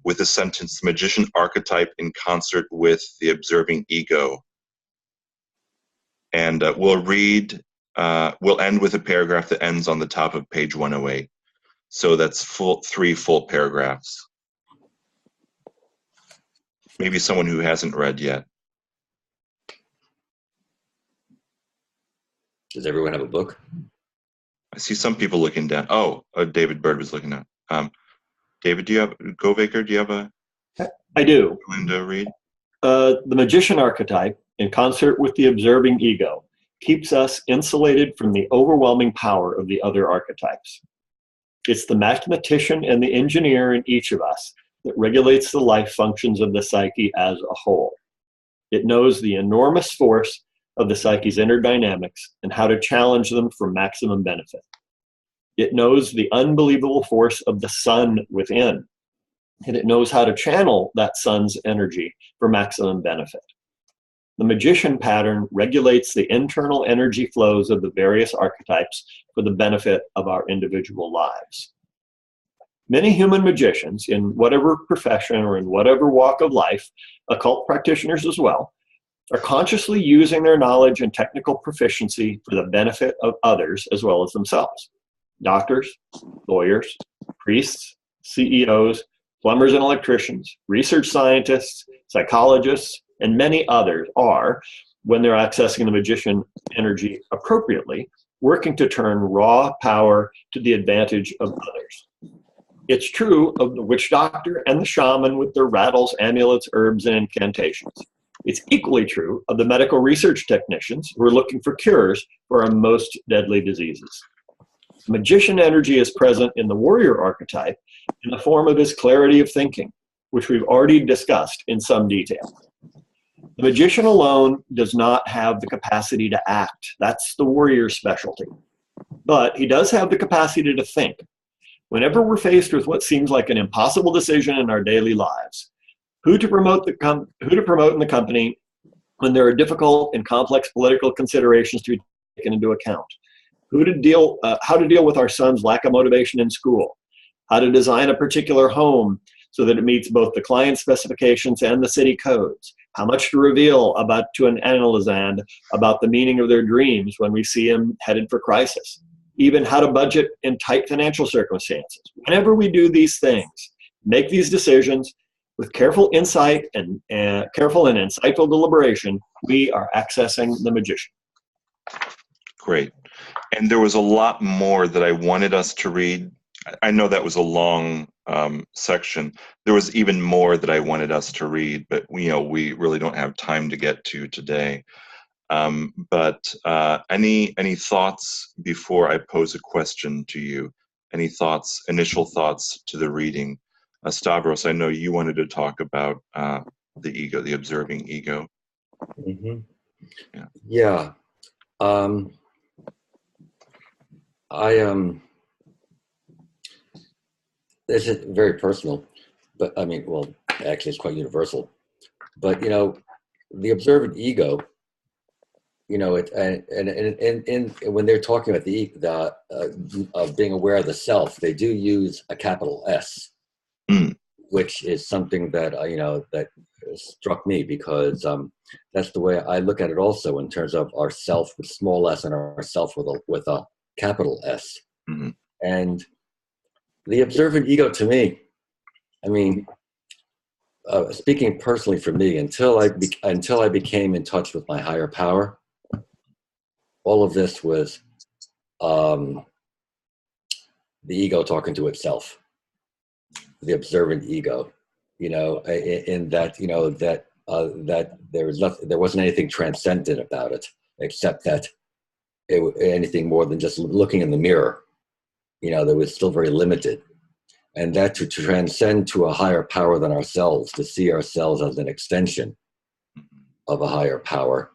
with the sentence, magician archetype in concert with the observing ego. And we'll end with a paragraph that ends on the top of page 108. So that's three full paragraphs. Maybe someone who hasn't read yet. Does everyone have a book? I see some people looking down. Oh, David Bird was looking at. David, do you have a? I do. Linda, read. The magician archetype, in concert with the observing ego, keeps us insulated from the overwhelming power of the other archetypes. It's the mathematician and the engineer in each of us that regulates the life functions of the psyche as a whole. It knows the enormous force of the psyche's inner dynamics and how to challenge them for maximum benefit. It knows the unbelievable force of the sun within, and it knows how to channel that sun's energy for maximum benefit. The magician pattern regulates the internal energy flows of the various archetypes for the benefit of our individual lives. Many human magicians, in whatever profession or in whatever walk of life, occult practitioners as well, are consciously using their knowledge and technical proficiency for the benefit of others as well as themselves. Doctors, lawyers, priests, CEOs, plumbers and electricians, research scientists, psychologists, and many others are, when they're accessing the magician energy appropriately, working to turn raw power to the advantage of others. It's true of the witch doctor and the shaman with their rattles, amulets, herbs, and incantations. It's equally true of the medical research technicians who are looking for cures for our most deadly diseases. Magician energy is present in the warrior archetype in the form of his clarity of thinking, which we've already discussed in some detail. The magician alone does not have the capacity to act. That's the warrior's specialty. But he does have the capacity to think. Whenever we're faced with what seems like an impossible decision in our daily lives, who to promote in the company when there are difficult and complex political considerations to be taken into account, how to deal with our son's lack of motivation in school, how to design a particular home so that it meets both the client specifications and the city codes, how much to reveal to an analyzand about the meaning of their dreams when we see him headed for crisis, even how to budget in tight financial circumstances. Whenever we do these things, make these decisions with careful insight and careful and insightful deliberation, we are accessing the magician. Great. And there was a lot more that I wanted us to read. I know that was a long section. There was even more that I wanted us to read, but we really don't have time to get to today. But any thoughts before I pose a question to you? Any thoughts, initial thoughts to the reading? Stavros, I know you wanted to talk about the ego, the observing ego. Mm-hmm. Yeah. This is very personal, but I mean, well, actually it's quite universal. But the observant ego, and when they're talking about the of being aware of the self, they do use a capital S, which is something that that struck me because that's the way I look at it also in terms of our self with small s and our self with a capital S. Mm-hmm. And the observant ego, to me, I mean, speaking personally for me, until I became in touch with my higher power, all of this was the ego talking to itself, the observant ego. In that that there wasn't anything transcendent about it, except that anything more than just looking in the mirror. That was still very limited. And that to transcend to a higher power than ourselves, to see ourselves as an extension of a higher power,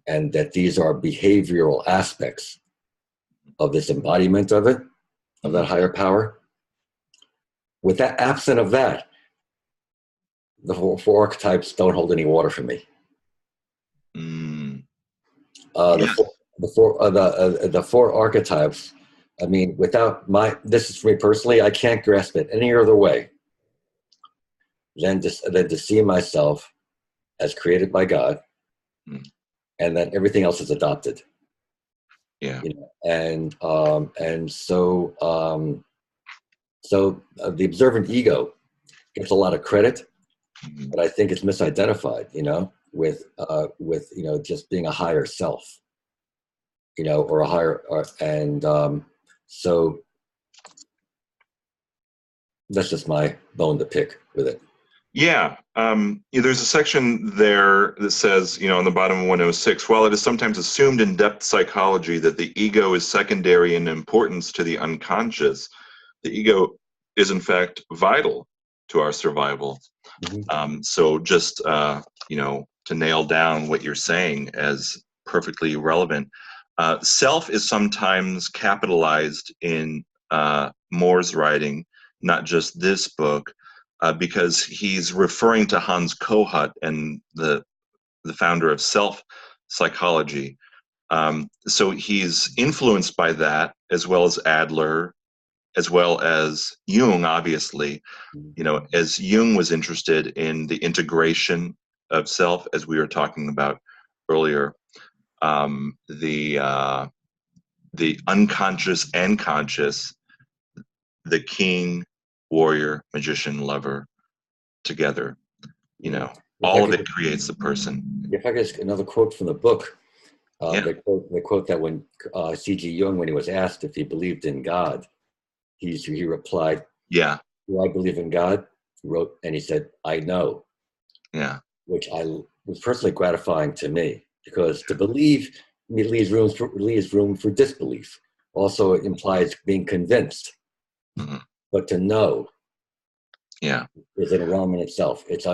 and that these are behavioral aspects of this embodiment of it, of that higher power. With that, absent of that, the four archetypes don't hold any water for me. The four archetypes, I mean, this is for me personally, I can't grasp it any other way than to see myself as created by God, and that everything else is adopted. Yeah. So the observant ego gets a lot of credit, but I think it's misidentified, with just being a higher self, or a higher, so that's just my bone to pick with it. Yeah. There's a section there that says, on the bottom of 106, while it is sometimes assumed in depth psychology that the ego is secondary in importance to the unconscious, the ego is in fact vital to our survival. Mm-hmm. So just, to nail down what you're saying as perfectly relevant, self is sometimes capitalized in Moore's writing, not just this book, because he's referring to Hans Kohut and the the founder of self psychology. So he's influenced by that, as well as Adler, as well as Jung, obviously. As Jung was interested in the integration of self, as we were talking about earlier, the unconscious and conscious, the king, warrior, magician, lover, together. All of it creates the person. If I get another quote from the book, Yeah. they quote that when C.G. Jung, when he was asked if he believed in God, he replied, Yeah. "Do I believe in God?" He wrote, and he said, "I know." Yeah. Which was personally gratifying to me, because to believe leaves room for disbelief. Also, it implies being convinced, Mhm. but to know, Yeah. is in a realm in itself. It's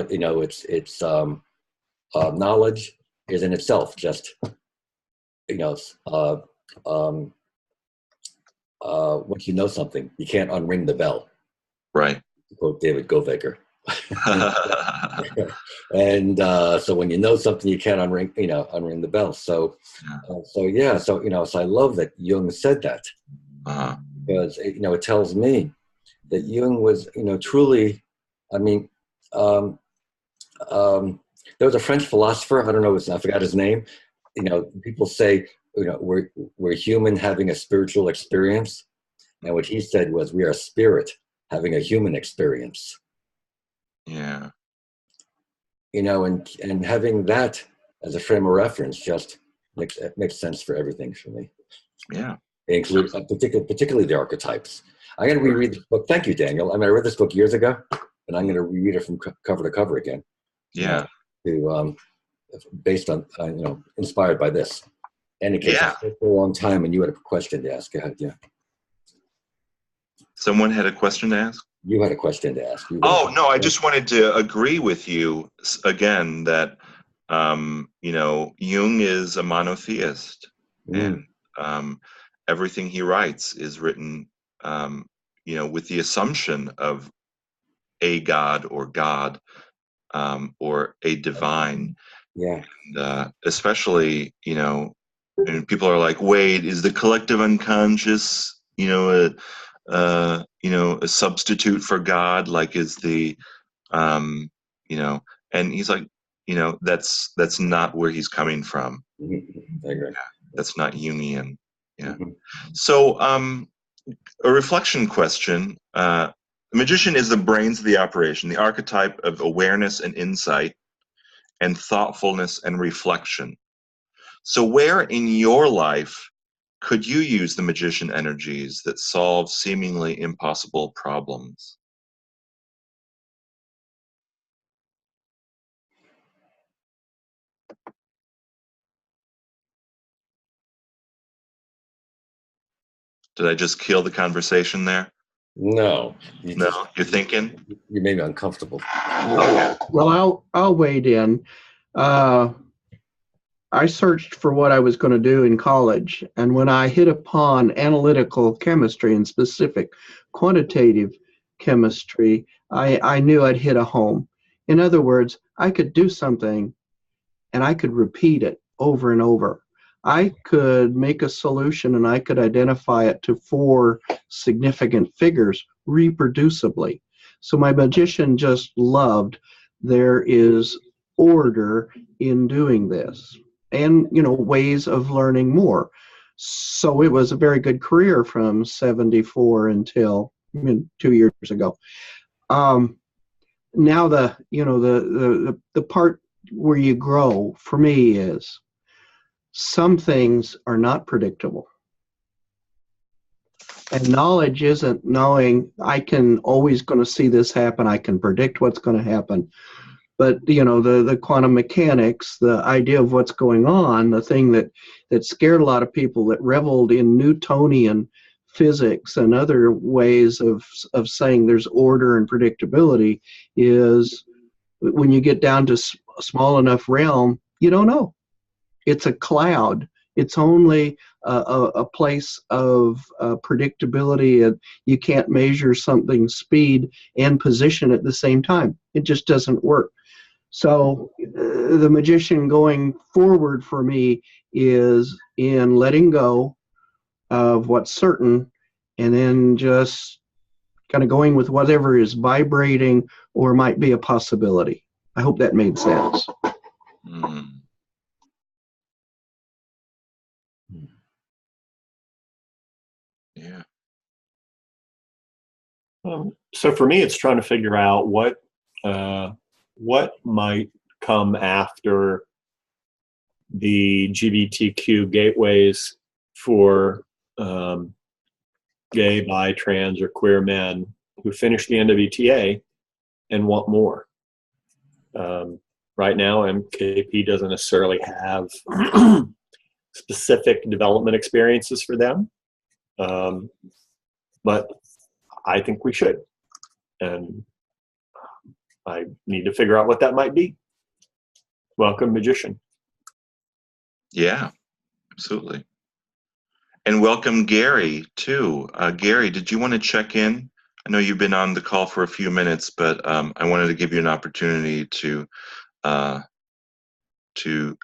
knowledge is in itself just once you know something, you can't unring the bell. Right. To quote David Govaker. And so when you know something, you can't unring the bell. So I love that Jung said that, because it tells me that Jung was truly. I mean, there was a French philosopher. I don't know. I forgot his name. People say we're human having a spiritual experience, and what he said was we are spirit having a human experience. Yeah. And having that as a frame of reference just makes sense for everything for me. Yeah. It includes particularly the archetypes. I'm going to reread this book. Thank you, Daniel. I mean, I read this book years ago, and I'm going to reread it from cover to cover again. Yeah. Based on inspired by this. Any case, Yeah. it's for a long time, and you had a question to ask. Go ahead. Yeah. Someone had a question to ask? You had a question to ask. Oh, no, I just wanted to agree with you again that, Jung is a monotheist, and everything he writes is written, with the assumption of a God or a divine. Yeah. And, especially, and people are like, wait, is the collective unconscious, a substitute for God? Like, is the, and he's like, that's not where he's coming from. I agree. That's not Jungian. Yeah. Mm-hmm. So, a reflection question. The magician is the brains of the operation, the archetype of awareness and insight, and thoughtfulness and reflection. So where in your life could you use the magician energies that solve seemingly impossible problems? Did I just kill the conversation there? No. You're thinking? You made me uncomfortable. Okay. Well, I'll wade in. I searched for what I was going to do in college, and when I hit upon analytical chemistry and specific quantitative chemistry, I knew I'd hit a home. In other words, I could do something and I could repeat it over and over. I could make a solution and I could identify it to 4 significant figures reproducibly. So my magician just loved there is order in doing this, and ways of learning more. So it was a very good career from 74 until 2 years ago. Now the part where you grow for me is some things are not predictable. And knowledge isn't knowing I can always going to see this happen. I can predict what's going to happen. But, the quantum mechanics, the idea of what's going on, the thing that scared a lot of people that reveled in Newtonian physics and other ways of saying there's order and predictability is when you get down to a small enough realm, you don't know. It's a cloud. It's only a place of predictability. And you can't measure something's speed and position at the same time. It just doesn't work. So the magician going forward for me is in letting go of what's certain, and then just kind of going with whatever is vibrating or might be a possibility. I hope that made sense. Mm. Yeah. So for me, it's trying to figure out what might come after the GBTQ gateways for gay, bi, trans, or queer men who finish the NWTA and want more. Right now, MKP doesn't necessarily have specific development experiences for them, but I think we should. And I need to figure out what that might be. Welcome, magician. Yeah, absolutely. And welcome, Gary, too. Gary, did you want to check in? I know you've been on the call for a few minutes, but I wanted to give you an opportunity to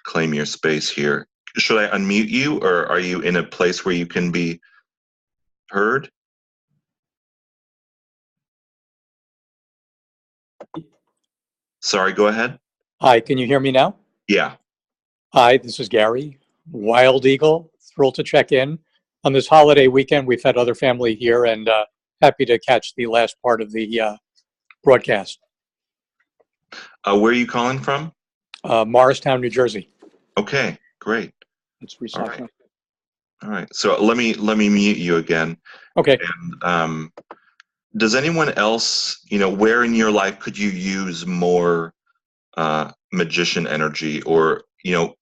claim your space here. Should I unmute you, or are you in a place where you can be heard? Sorry, go ahead. Hi, can you hear me now? Yeah. Hi, this is Gary, Wild Eagle. Thrilled to check in. On this holiday weekend, we've had other family here, and happy to catch the last part of the broadcast. Where are you calling from? Morristown, New Jersey. Okay, great. It's recycling. All right. So let me mute you again. Okay. And does anyone else, where in your life could you use more magician energy, or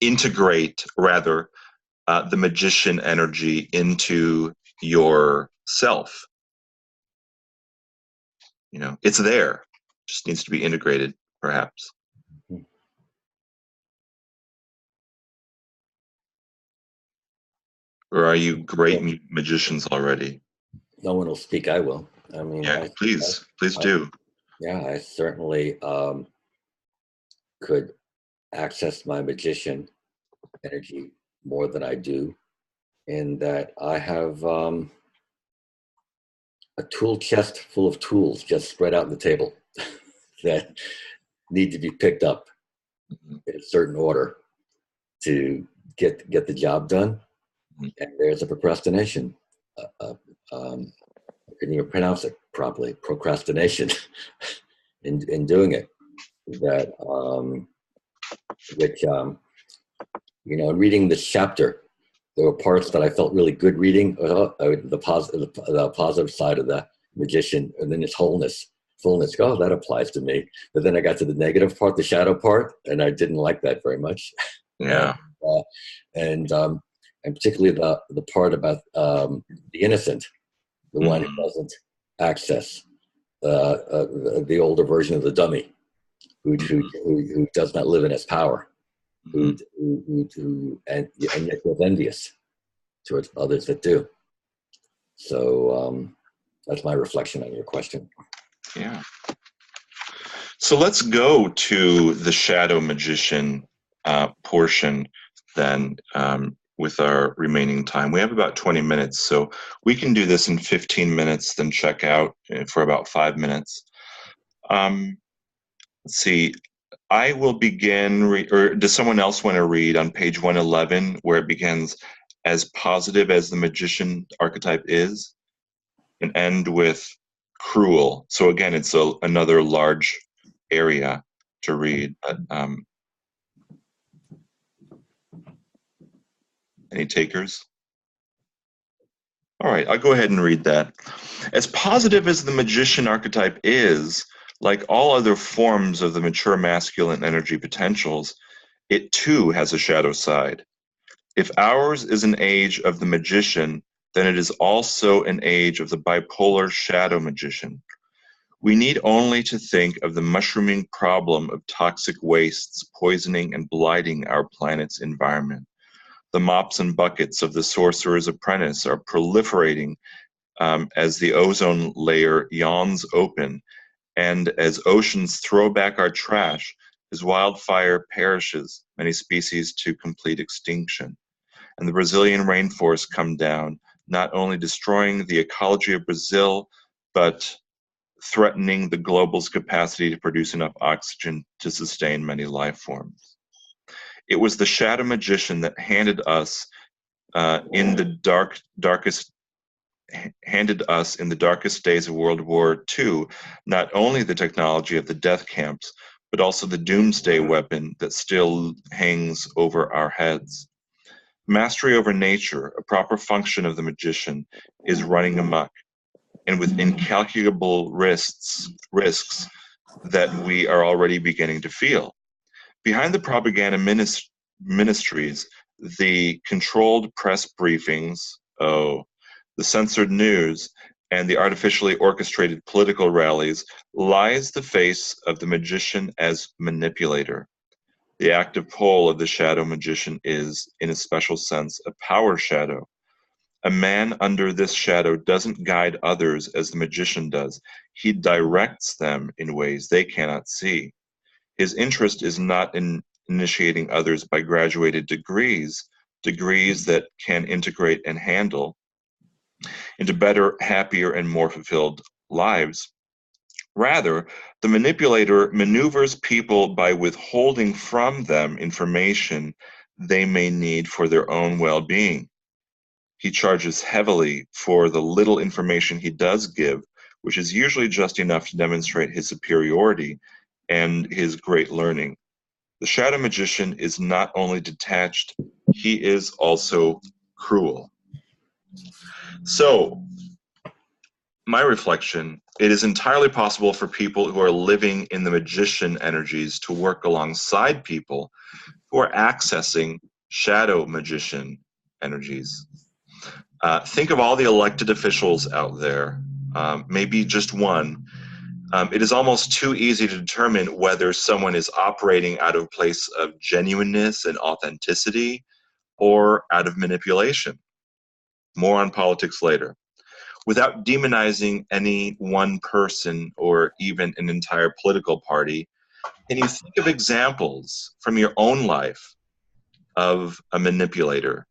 integrate rather the magician energy into your self? It's there, just needs to be integrated, perhaps. Or are you great magicians already? No one will speak. I will. I mean, yeah, please do. Yeah, I certainly could access my magician energy more than I do, in that I have a tool chest full of tools just spread out on the table that need to be picked up in a certain order to get the job done. And there's a procrastination. I couldn't even pronounce it properly. Procrastination in doing it. That which in reading this chapter, there were parts that I felt really good reading. The positive side of the magician, and then its fullness. Oh, that applies to me. But then I got to the negative part, the shadow part, and I didn't like that very much. Yeah. And particularly the part about the innocent, the one who doesn't access the older version of the dummy, who does not live in his power, and yet feels envious towards others that do. So that's my reflection on your question. Yeah. So let's go to the shadow magician portion then, with our remaining time. We have about 20 minutes, so we can do this in 15 minutes, then check out for about 5 minutes. Let's see. I will begin, or does someone else want to read on page 111, where it begins, as positive as the magician archetype is, and end with cruel. So again, it's another large area to read. But, any takers? All right, I'll go ahead and read that. As positive as the magician archetype is, like all other forms of the mature masculine energy potentials, it too has a shadow side. If ours is an age of the magician, then it is also an age of the bipolar shadow magician. We need only to think of the mushrooming problem of toxic wastes poisoning and blighting our planet's environment. The mops and buckets of the sorcerer's apprentice are proliferating as the ozone layer yawns open, and as oceans throw back our trash, As wildfire perishes many species to complete extinction, and the Brazilian rainforests come down, not only destroying the ecology of Brazil, but threatening the global's capacity to produce enough oxygen to sustain many life forms. It was the shadow magician that handed us in the darkest days of World War II, not only the technology of the death camps, but also the doomsday weapon that still hangs over our heads. Mastery over nature, a proper function of the magician, is running amok, and with incalculable risks that we are already beginning to feel. Behind the propaganda ministries, the controlled press briefings, the censored news, and the artificially orchestrated political rallies lies the face of the magician as manipulator. The active pole of the shadow magician is, in a special sense, a power shadow. A man under this shadow doesn't guide others as the magician does. He directs them in ways they cannot see. His interest is not in initiating others by graduated degrees that can integrate and handle into better, happier, and more fulfilled lives. Rather, the manipulator maneuvers people by withholding from them information they may need for their own well-being. He charges heavily for the little information he does give, which is usually just enough to demonstrate his superiority and his great learning. The shadow magician is not only detached, he is also cruel. So, my reflection, it is entirely possible for people who are living in the magician energies to work alongside people who are accessing shadow magician energies. Think of all the elected officials out there, maybe just one. It is almost too easy to determine whether someone is operating out of a place of genuineness and authenticity or out of manipulation. More on politics later. Without demonizing any one person or even an entire political party, can you think of examples from your own life of a manipulator?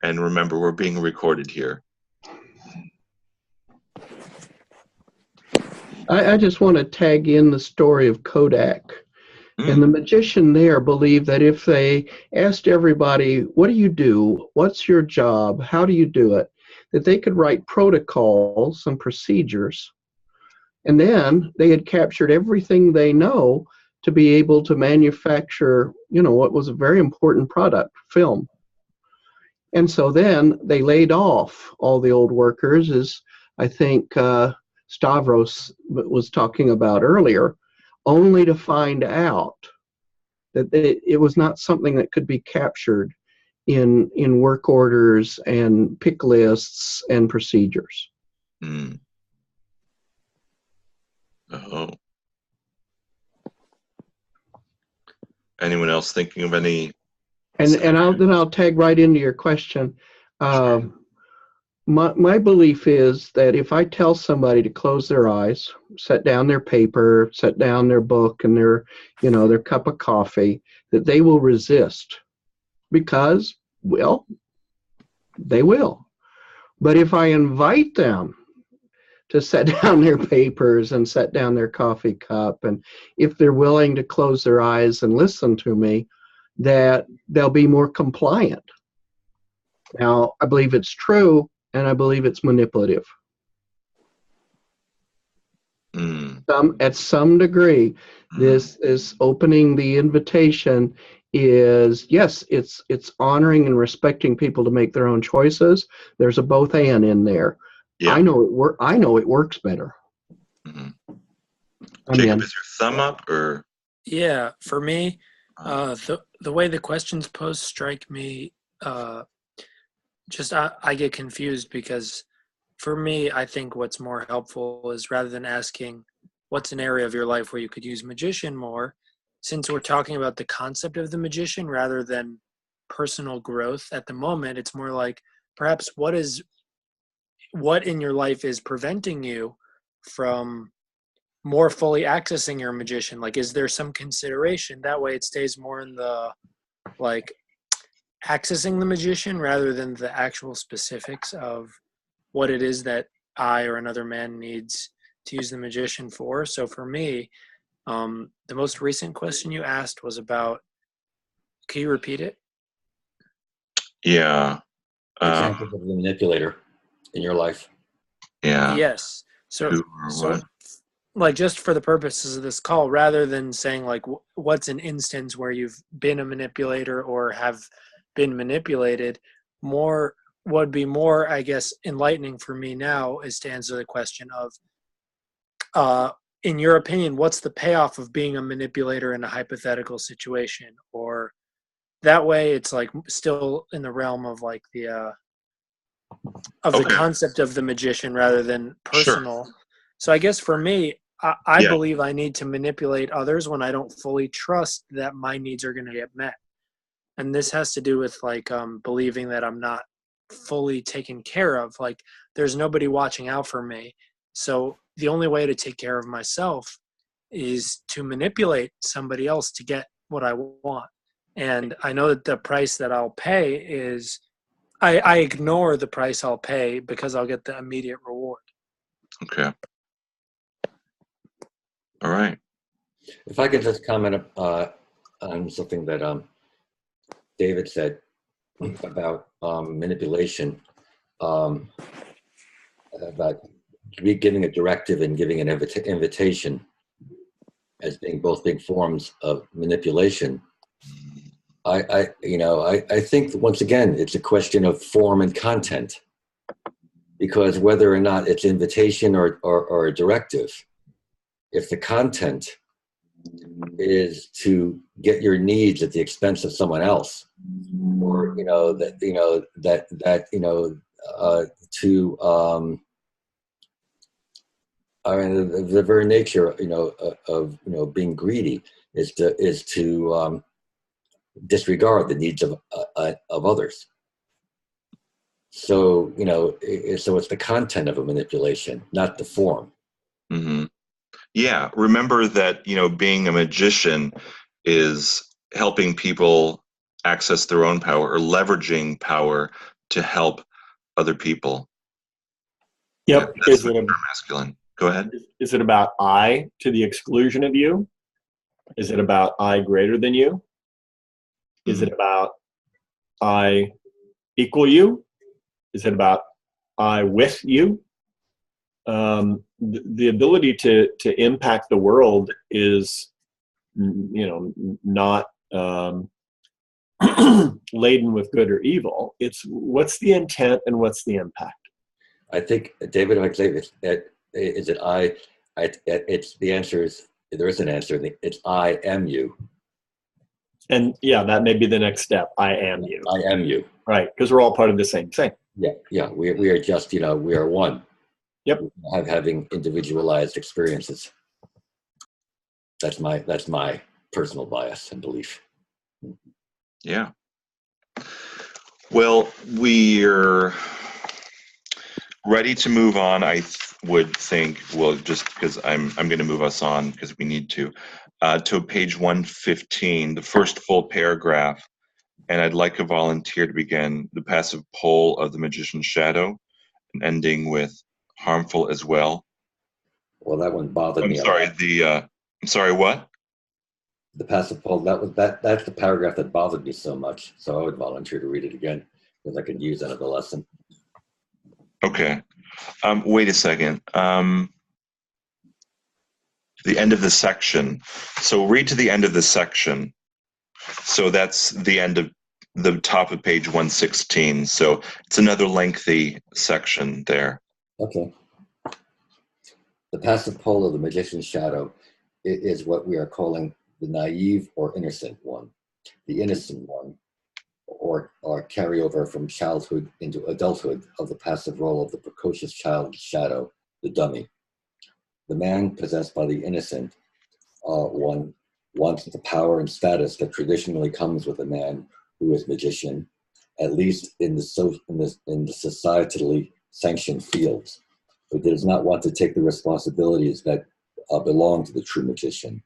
And remember, we're being recorded here. I just want to tag in the story of Kodak. And the magician there believed that if they asked everybody, what do you do? What's your job? How do you do it? That they could write protocols and procedures. And then they had captured everything they know to be able to manufacture, what was a very important product, film. And so then they laid off all the old workers, as I think Stavros was talking about earlier, only to find out that it was not something that could be captured in work orders and pick lists and procedures. Mm. Oh. Anyone else thinking of any? And I'll tag right into your question. My belief is that if I tell somebody to close their eyes, set down their paper, set down their book and their cup of coffee, that they will resist because, well, they will. But if I invite them to set down their papers and set down their coffee cup, and if they're willing to close their eyes and listen to me, that they'll be more compliant. Now, I believe it's true, and I believe it's manipulative. At some degree, this is opening the invitation is, yes, it's honoring and respecting people to make their own choices. There's a both and in there. Yeah. I know it works better. Mm-hmm. Jacob, is your thumb up or? Yeah, for me, the way the questions posed strike me, I get confused because for me, I think what's more helpful is rather than asking what's an area of your life where you could use magician more, since we're talking about the concept of the magician rather than personal growth at the moment, it's more like perhaps what in your life is preventing you from more fully accessing your magician? Like, is there some consideration that way it stays more in the like accessing the magician rather than the actual specifics of what it is that I or another man needs to use the magician for? So for me, the most recent question you asked was about, can you repeat it? Yeah. Examples of the manipulator in your life. Yeah. Yes. So, Who or what? like, just for the purposes of this call, rather than saying like, what's an instance where you've been a manipulator or have been manipulated, more would be more, I guess, enlightening for me now is to answer the question of, in your opinion, what's the payoff of being a manipulator in a hypothetical situation? Or that way it's like still in the realm of like the concept of the magician rather than personal. Sure. So I guess for me, I believe I need to manipulate others when I don't fully trust that my needs are going to get met. And this has to do with like believing that I'm not fully taken care of. Like there's nobody watching out for me. So the only way to take care of myself is to manipulate somebody else to get what I want. And I know that the price that I'll pay is I ignore the price I'll pay because I'll get the immediate reward. Okay. All right. If I could just comment on something that David said about manipulation, about giving a directive and giving an invitation as being both big forms of manipulation. I think once again it's a question of form and content, because whether or not it's invitation or a directive, if the content is to get your needs at the expense of someone else, or the very nature of being greedy is to disregard the needs of others. So so it's the content of a manipulation, not the form. Mm-hmm. Yeah, remember that, being a magician is helping people access their own power or leveraging power to help other people. Yep. Yeah, that's masculine. Go ahead. Is it about I to the exclusion of you? Is it about I greater than you? Is it about I equal you? Is it about I with you? The ability to impact the world is, not laden with good or evil. It's what's the intent and what's the impact. I think, David, if I say this, is it it's the answer is, there is an answer. It's I am you. And yeah, that may be the next step. I am you. I am you. Right, because we're all part of the same thing. Yeah. We are just, we are one. Yep. Having individualized experiences. That's my personal bias and belief. Yeah. Well, we're ready to move on. I would think, well, just because I'm going to move us on because we need to page 115, the first full paragraph. And I'd like a volunteer to begin the passive pole of the magician's shadow, and ending with harmful as well. Well, that one bothered me. I'm sorry, what? The passive pole, that's the paragraph that bothered me so much. So I would volunteer to read it again because I could use that as a lesson. Okay. Wait a second. The end of the section. So read to the end of the section. So that's the end of the top of page 116. So it's another lengthy section there. Okay. The passive pole of the magician's shadow is what we are calling the naive or innocent one. The innocent one, or carryover from childhood into adulthood of the passive role of the precocious child's shadow, the dummy. The man possessed by the innocent one wants the power and status that traditionally comes with a man who is magician, at least in the societally sanctioned fields, but does not want to take the responsibilities that belong to the true magician.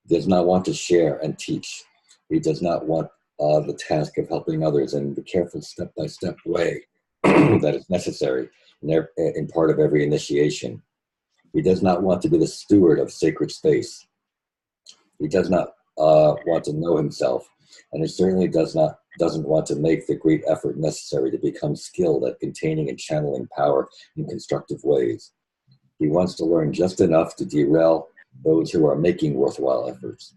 He does not want to share and teach. He does not want the task of helping others in the careful step-by-step way that is necessary in part of every initiation. He does not want to be the steward of sacred space. He does not want to know himself, and he certainly doesn't want to make the great effort necessary to become skilled at containing and channeling power in constructive ways. He wants to learn just enough to derail those who are making worthwhile efforts.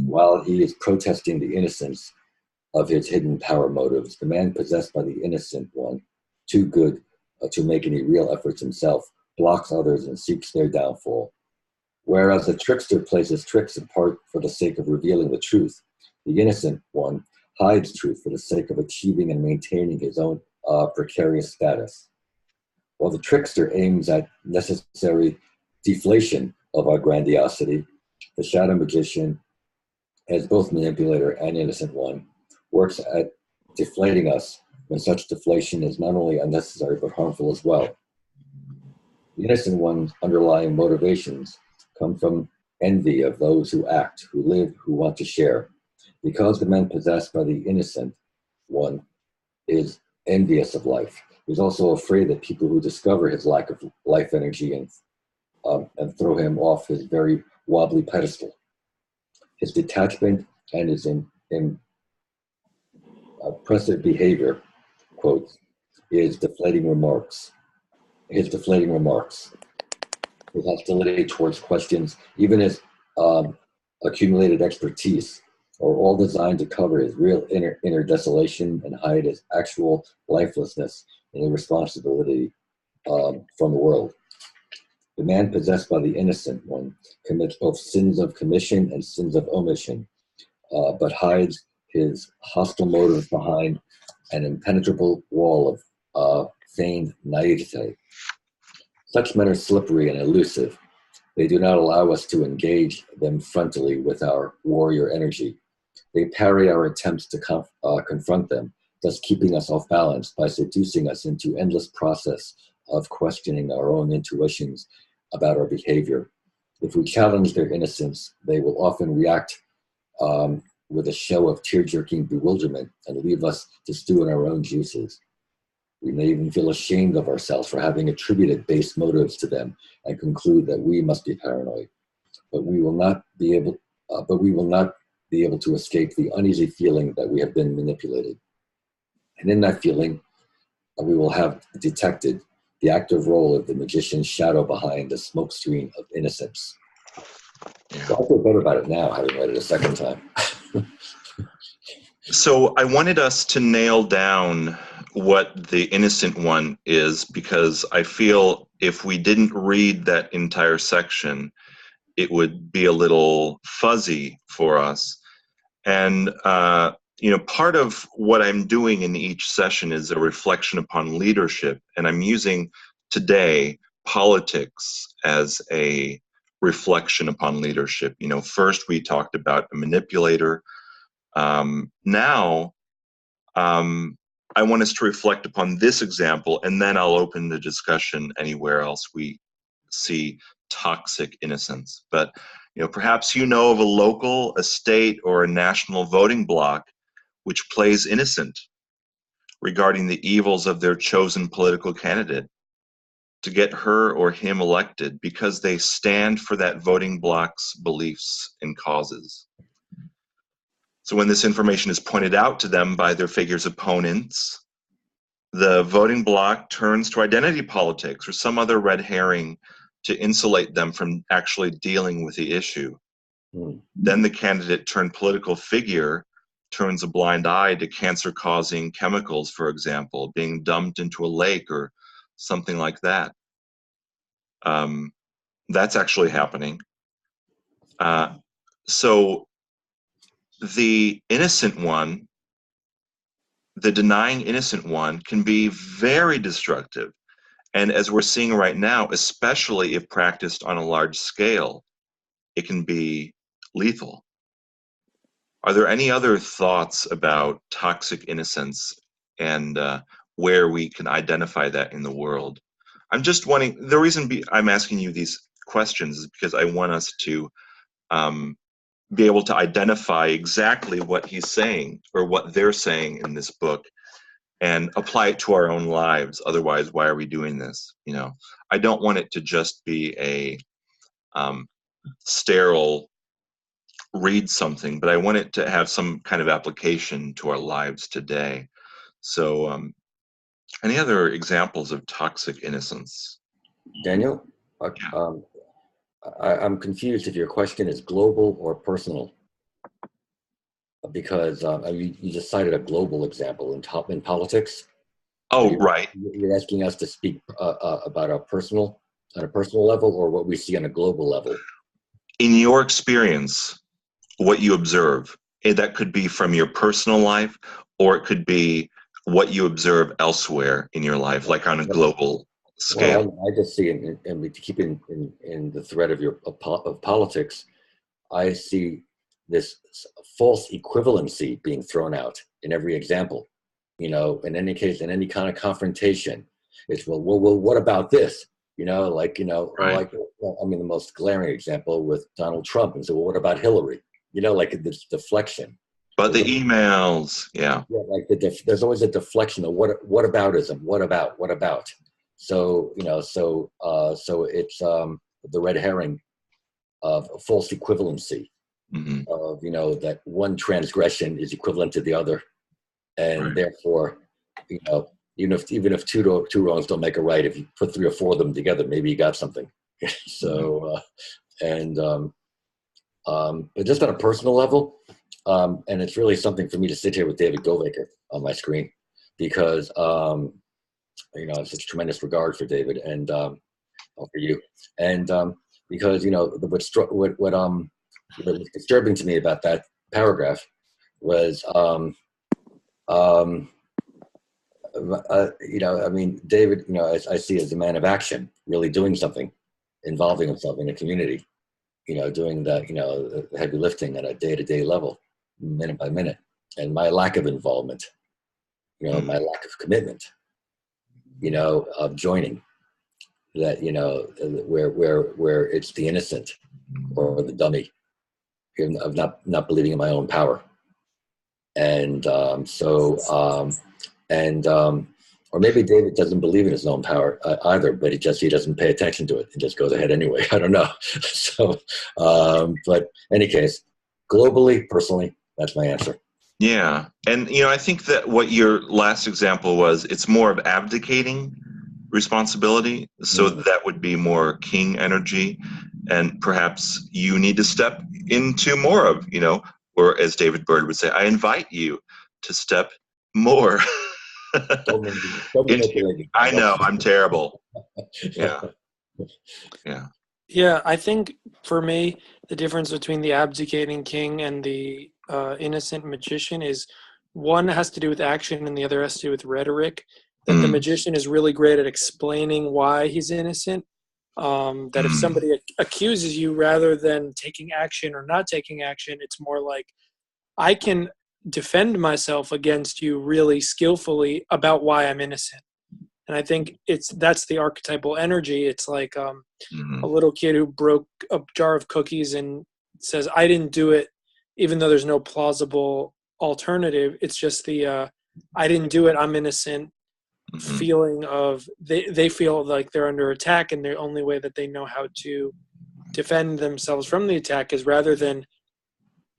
While he is protesting the innocence of his hidden power motives, the man possessed by the innocent one, too good to make any real efforts himself, blocks others and seeks their downfall. Whereas the trickster plays his tricks in part for the sake of revealing the truth, the innocent one hides truth for the sake of achieving and maintaining his own precarious status. While the trickster aims at necessary deflation of our grandiosity, the shadow magician, as both manipulator and innocent one, works at deflating us when such deflation is not only unnecessary but harmful as well. The innocent one's underlying motivations come from envy of those who act, who live, who want to share. Because the man possessed by the innocent one is envious of life, he's also afraid that people who discover his lack of life energy and throw him off his very wobbly pedestal. His detachment and his oppressive behavior, quotes, his deflating remarks, his hostility towards questions, even his accumulated expertise, are all designed to cover his real inner desolation and hide his actual lifelessness and irresponsibility from the world. The man possessed by the innocent one commits both sins of commission and sins of omission, but hides his hostile motives behind an impenetrable wall of feigned naivete. Such men are slippery and elusive. They do not allow us to engage them frontally with our warrior energy. They parry our attempts to confront them, thus keeping us off balance by seducing us into endless process of questioning our own intuitions about our behavior. If we challenge their innocence, they will often react with a show of tear-jerking bewilderment and leave us to stew in our own juices. We may even feel ashamed of ourselves for having attributed base motives to them and conclude that we must be paranoid. But we will not be able to escape the uneasy feeling that we have been manipulated. And in that feeling, we will have detected the active role of the magician's shadow behind the smokescreen of innocence. Yeah. So I feel better about it now, having read it a second time. So I wanted us to nail down what the innocent one is, because I feel if we didn't read that entire section, it would be a little fuzzy for us. And, part of what I'm doing in each session is a reflection upon leadership. And I'm using today politics as a reflection upon leadership. First we talked about a manipulator. Now, I want us to reflect upon this example, and then I'll open the discussion anywhere else we see toxic innocence. But perhaps of a local, a state, or a national voting bloc which plays innocent regarding the evils of their chosen political candidate to get her or him elected because they stand for that voting bloc's beliefs and causes. So when this information is pointed out to them by their figure's opponents, the voting bloc turns to identity politics or some other red herring to insulate them from actually dealing with the issue. Then the candidate turned political figure turns a blind eye to cancer-causing chemicals, for example, being dumped into a lake or something like that. That's actually happening. So the innocent one, the denying innocent one, can be very destructive. And as we're seeing right now, especially if practiced on a large scale, it can be lethal. Are there any other thoughts about toxic innocence and where we can identify that in the world? I'm just wanting, the reason I'm asking you these questions is because I want us to be able to identify exactly what he's saying or what they're saying in this book and apply it to our own lives. Otherwise, why are we doing this? You know, I don't want it to just be a sterile read something, but I want it to have some kind of application to our lives today. So, any other examples of toxic innocence? Daniel, Yeah. I'm confused if your question is global or personal, because you just cited a global example in politics. Oh, right. You're asking us to speak about on a personal level, or what we see on a global level. In your experience, what you observe, that could be from your personal life, or it could be what you observe elsewhere in your life, like on a global scale. Well, I just see, and we keep in the thread of politics, I see this false equivalency being thrown out in every example. You know, in any case, in any kind of confrontation, it's well, what about this? You know, like, you know, Right. I mean, the most glaring example with Donald Trump, and so, well, what about Hillary? You know, like this deflection. But the emails, yeah. Yeah, like there's always a deflection of what aboutism, what about. So, you know, so it's the red herring of false equivalency, of, you know, that one transgression is equivalent to the other, and therefore, you know, even if two wrongs don't make a right, if you put 3 or 4 of them together, maybe you got something. So, but just on a personal level, and it's really something for me to sit here with David Govaker on my screen, because you know, I have such tremendous regard for David and for you, and because, you know, what was disturbing to me about that paragraph was you know, I mean, David, you know, I see as a man of action, really doing something, involving himself in the community, you know, doing the, you know, the heavy lifting at a day-to-day level, minute by minute, and my lack of involvement, you know, my lack of commitment, you know, of joining that, you know, where it's the innocent or the dummy, of not believing in my own power, and or maybe David doesn't believe in his own power either, but he doesn't pay attention to it and just goes ahead anyway. I don't know. So, but in any case, globally, personally, that's my answer. Yeah. And, you know, I think that what your last example was, it's more of abdicating responsibility. So that would be more king energy. And perhaps you need to step into more of, you know, or as David Byrd would say, I invite you to step more. I know, I'm terrible. Yeah. Yeah. Yeah, I think for me, the difference between the abdicating king and the innocent magician is one has to do with action and the other has to do with rhetoric. That the magician is really great at explaining why he's innocent. That if somebody accuses you, rather than taking action or not taking action, it's more like, I can defend myself against you really skillfully about why I'm innocent. And I think that's the archetypal energy. It's like a little kid who broke a jar of cookies and says, I didn't do it, even though there's no plausible alternative. It's just the I didn't do it, I'm innocent feeling of they feel like they're under attack, and the only way that they know how to defend themselves from the attack is rather than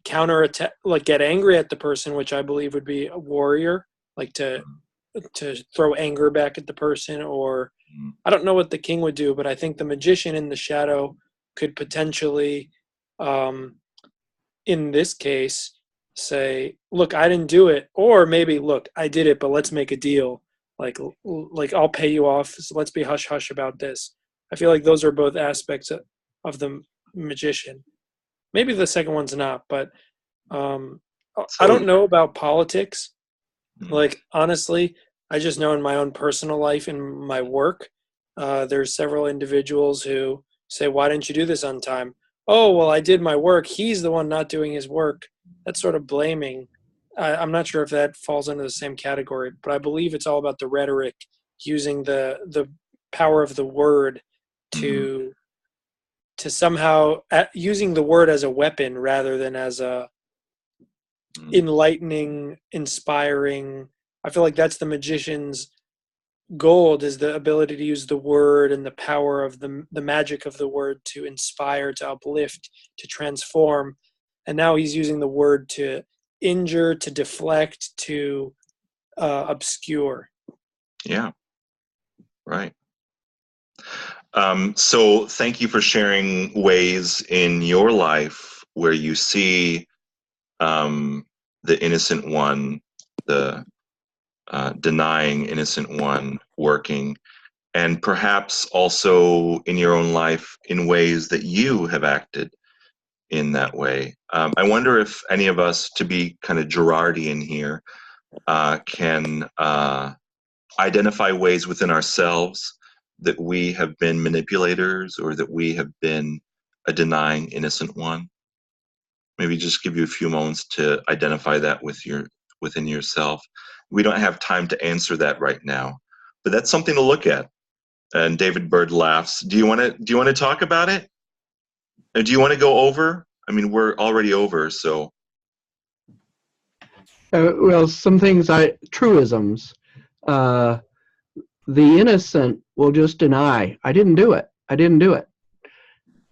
counterattack, like get angry at the person, which I believe would be a warrior, like to throw anger back at the person, or I don't know what the king would do, but I think the magician in the shadow could potentially, in this case, say, look, I didn't do it, or maybe, look, I did it, but let's make a deal. Like I'll pay you off, so let's be hush-hush about this. I feel like those are both aspects of the magician. Maybe the second one's not, but I don't know about politics. Like, honestly, I just know in my own personal life, in my work, there's several individuals who say, why didn't you do this on time? Oh, well, I did my work. He's the one not doing his work. That's sort of blaming. I'm not sure if that falls under the same category, but I believe it's all about the rhetoric, using the power of the word to to somehow using the word as a weapon rather than as a enlightening, inspiring. I feel like that's the magician's gold, is the ability to use the word and the power of the magic of the word to inspire, to uplift, to transform. And now he's using the word to injure, to deflect, to obscure. Yeah, right. So thank you for sharing ways in your life where you see the innocent one, the denying innocent one working, and perhaps also in your own life in ways that you have acted in that way. I wonder if any of us, to be kind of Gerardian here, can identify ways within ourselves that we have been manipulators or that we have been a denying innocent one. Maybe just give you a few moments to identify that within yourself. We don't have time to answer that right now, but that's something to look at. And David Bird laughs. Do you want to talk about it? Or do you want to go over? I mean, we're already over, so. Well, some things, truisms. The innocent will just deny, I didn't do it. I didn't do it.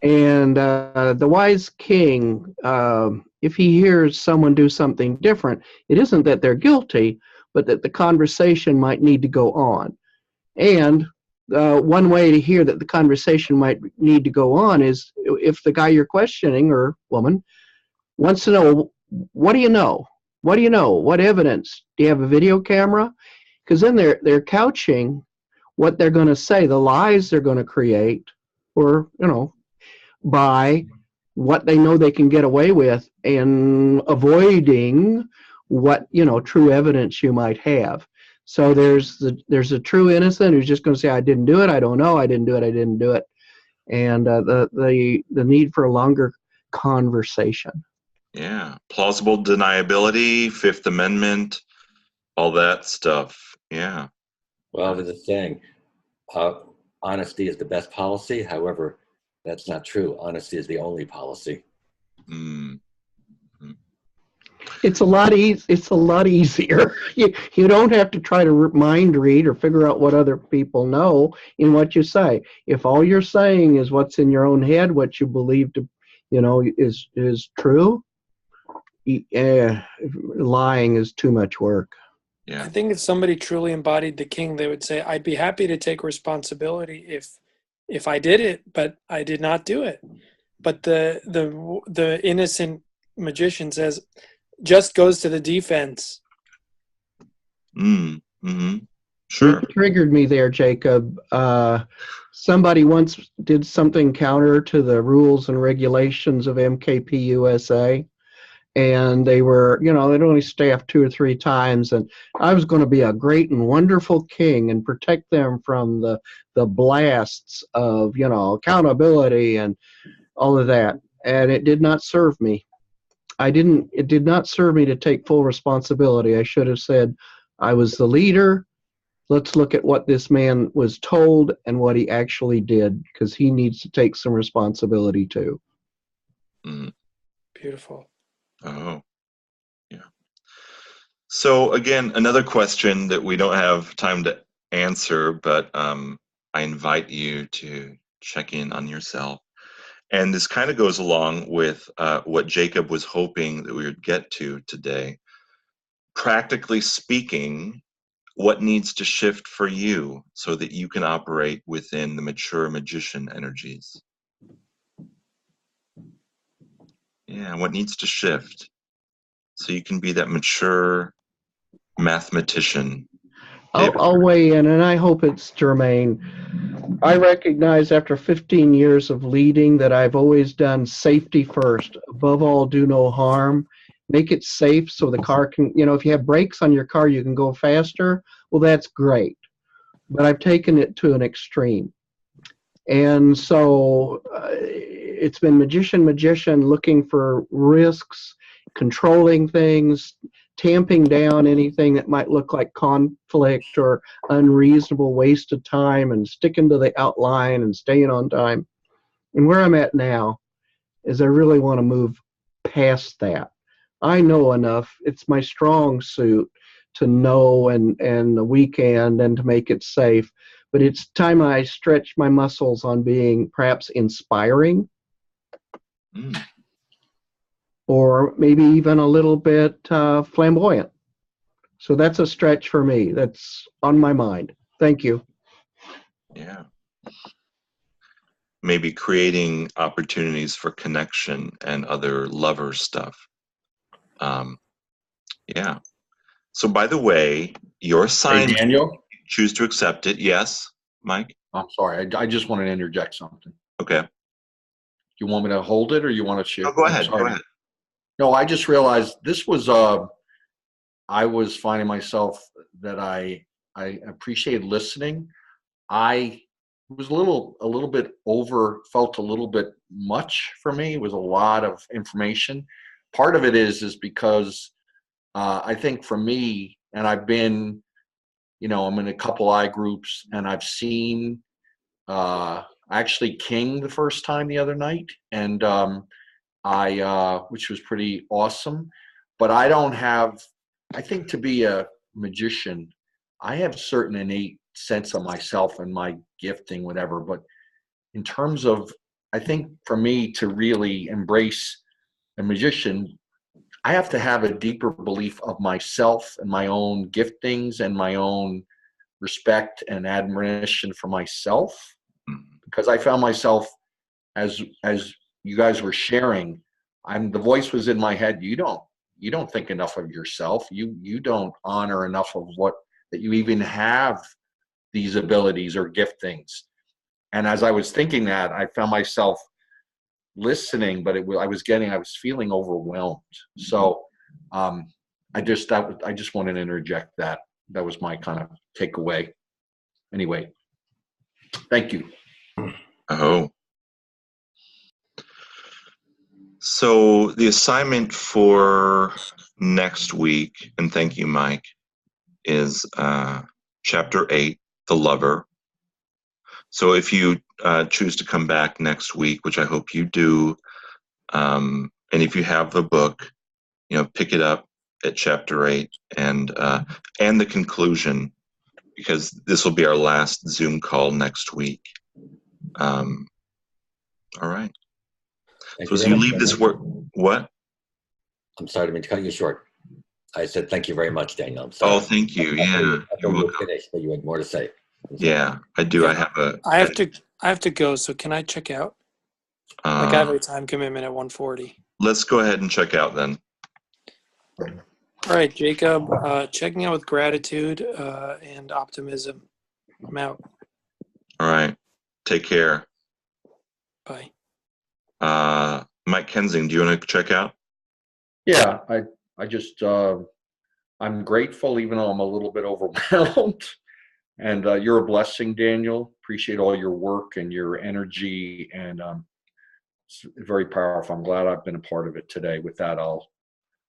And the wise king, if he hears someone do something different, it isn't that they're guilty, but that the conversation might need to go on. And one way to hear that the conversation might need to go on is if the guy you're questioning, or woman, wants to know, what do you know? What do you know? What evidence? Do you have a video camera? Because then they're couching what they're going to say, the lies they're going to create, or, by what they know they can get away with, and avoiding what, true evidence you might have. So there's a true innocent who's just going to say, I didn't do it, I don't know, I didn't do it, I didn't do it. And the need for a longer conversation. Yeah, plausible deniability, Fifth Amendment, all that stuff. Yeah. Well, there's a saying, honesty is the best policy. However, that's not true. Honesty is the only policy. Mm. It's a lot easier. You don't have to try to mind read or figure out what other people know in what you say. If all you're saying is what's in your own head, what you believe to, is true, lying is too much work. Yeah. I think if somebody truly embodied the king, they would say, I'd be happy to take responsibility if I did it, but I did not do it. But the innocent magician says, just goes to the defense. Mm-hmm. Sure. You triggered me there, Jacob. Somebody once did something counter to the rules and regulations of MKP USA. And they were, they'd only staffed 2 or 3 times, and I was going to be a great and wonderful king and protect them from the blasts of, accountability and all of that. And it did not serve me. It did not serve me to take full responsibility. I should have said, I was the leader. Let's look at what this man was told and what he actually did, because he needs to take some responsibility too. Mm. Beautiful. Oh, yeah. So again, another question that we don't have time to answer, but I invite you to check in on yourself. And this kind of goes along with what Jacob was hoping that we would get to today. Practically speaking, what needs to shift for you so that you can operate within the mature magician energies? Yeah, what needs to shift so you can be that mature mathematician? I'll weigh in, and I hope it's germane. I recognize after 15 years of leading that I've always done safety first. Above all, do no harm. Make it safe so the car can, if you have brakes on your car, you can go faster. Well, that's great. But I've taken it to an extreme. And so it's been magician, looking for risks, controlling things, tamping down anything that might look like conflict or unreasonable waste of time, and sticking to the outline and staying on time. And where I'm at now is I really want to move past that. I know enough. It's my strong suit to know and the weekend and to make it safe. But it's time I stretch my muscles on being perhaps inspiring. Or maybe even a little bit flamboyant. So that's a stretch for me. That's on my mind. Thank you. Yeah. Maybe creating opportunities for connection and other lover stuff. Yeah. So by the way, your sign, Hey, Daniel? choose to accept it. Yes, Mike? I'm sorry. I just want to interject something. Okay. You want me to hold it or you want to share? No, go I'm ahead. sorry. Go ahead. No, I just realized this was, I was finding myself that I appreciated listening. I was a little bit felt a little bit much for me. It was a lot of information. Part of it is because I think for me, and I've been, I'm in a couple I groups, and I've seen actually King the first time the other night, and which was pretty awesome. But I don't have, I think to be a magician, I have certain innate sense of myself and my gifting, whatever. But in terms of, I think for me to really embrace a magician, I have to have a deeper belief of myself and my own giftings and my own respect and admiration for myself. Because I found myself, as you guys were sharing, the voice was in my head. You don't think enough of yourself. You don't honor enough of that you even have these abilities or giftings. And as I was thinking that, I found myself listening, but I was feeling overwhelmed. So I just wanted to interject that. That was my kind of takeaway. Anyway, thank you. Oh. So the assignment for next week, and thank you, Mike, is Chapter 8, The Lover. So if you choose to come back next week, which I hope you do, and if you have the book, pick it up at Chapter 8 and the conclusion, because this will be our last Zoom call next week. All right. So as you leave this work, what? I'm sorry to cut you short. I said thank you very much, Daniel. I'm sorry. Oh, thank you. Yeah, you're welcome. Finished, but you had more to say. Yeah, I do. Yeah, I have to go. So can I check out? I have a time commitment at 1:40. Let's go ahead and check out then. All right, Jacob. Checking out with gratitude and optimism. I'm out. All right. Take care. Bye. Mike Kensing, do you want to check out? Yeah, I just I'm grateful, even though I'm a little bit overwhelmed. And you're a blessing, Daniel. Appreciate all your work and your energy, and it's very powerful. I'm glad I've been a part of it today. With that,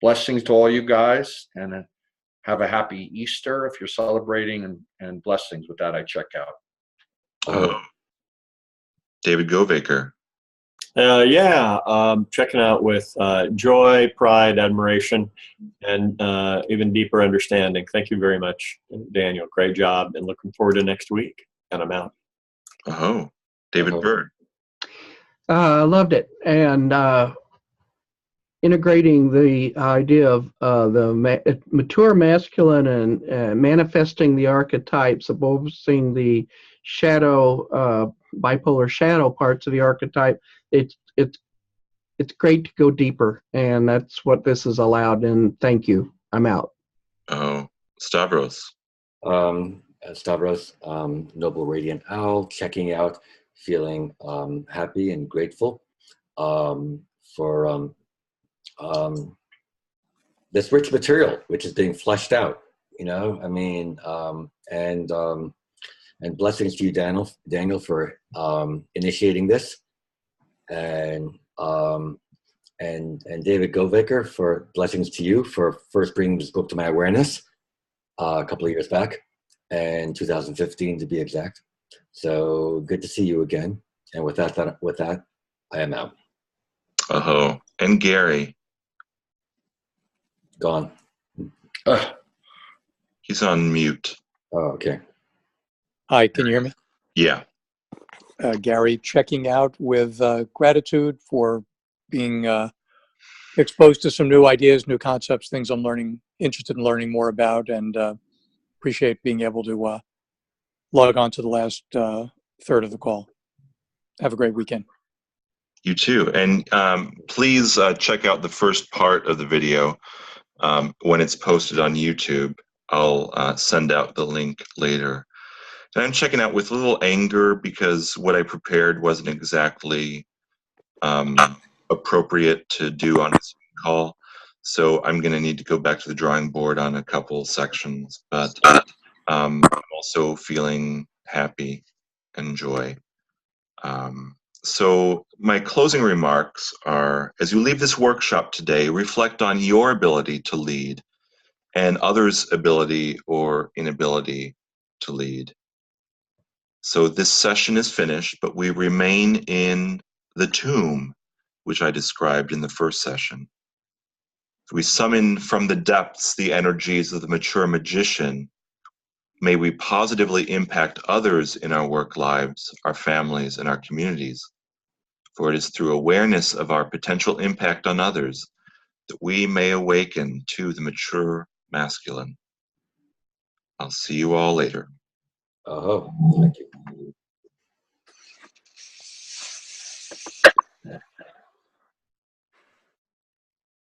blessings to all you guys, and have a happy Easter if you're celebrating, and blessings. With that, I check out. Oh, David Govaker. Checking out with joy, pride, admiration, and even deeper understanding. Thank you very much, Daniel. Great job, and looking forward to next week. And I'm out. Oh, David Bird. Loved it. And integrating the idea of the mature masculine and manifesting the archetypes, opposing the shadow, bipolar shadow parts of the archetype. It's great to go deeper, and that's what this has allowed. And thank you. I'm out. Oh, Stavros. Stavros, Noble Radiant Owl, checking out, feeling happy and grateful for this rich material, which is being fleshed out. And blessings to you, Daniel, for initiating this, and David Govaker, for blessings to you for first bringing this book to my awareness a couple of years back, and 2015 to be exact. So good to see you again. And with that, I am out. Oh, and Gary. Gone. He's on mute. Oh, okay. Hi, can you hear me? Yeah. Gary, checking out with gratitude for being exposed to some new ideas, new concepts, things I'm interested in learning more about, and appreciate being able to log on to the last third of the call. Have a great weekend. You too. And please check out the first part of the video when it's posted on YouTube. I'll send out the link later. And I'm checking out with a little anger because what I prepared wasn't exactly appropriate to do on a Zoom call. So I'm going to need to go back to the drawing board on a couple sections. But I'm also feeling happy and joy. So my closing remarks are, as you leave this workshop today, reflect on your ability to lead and others' ability or inability to lead. So this session is finished, but we remain in the tomb, which I described in the first session. We summon from the depths the energies of the mature magician. May we positively impact others in our work lives, our families, and our communities. For it is through awareness of our potential impact on others that we may awaken to the mature masculine. I'll see you all later. Oh, thank you.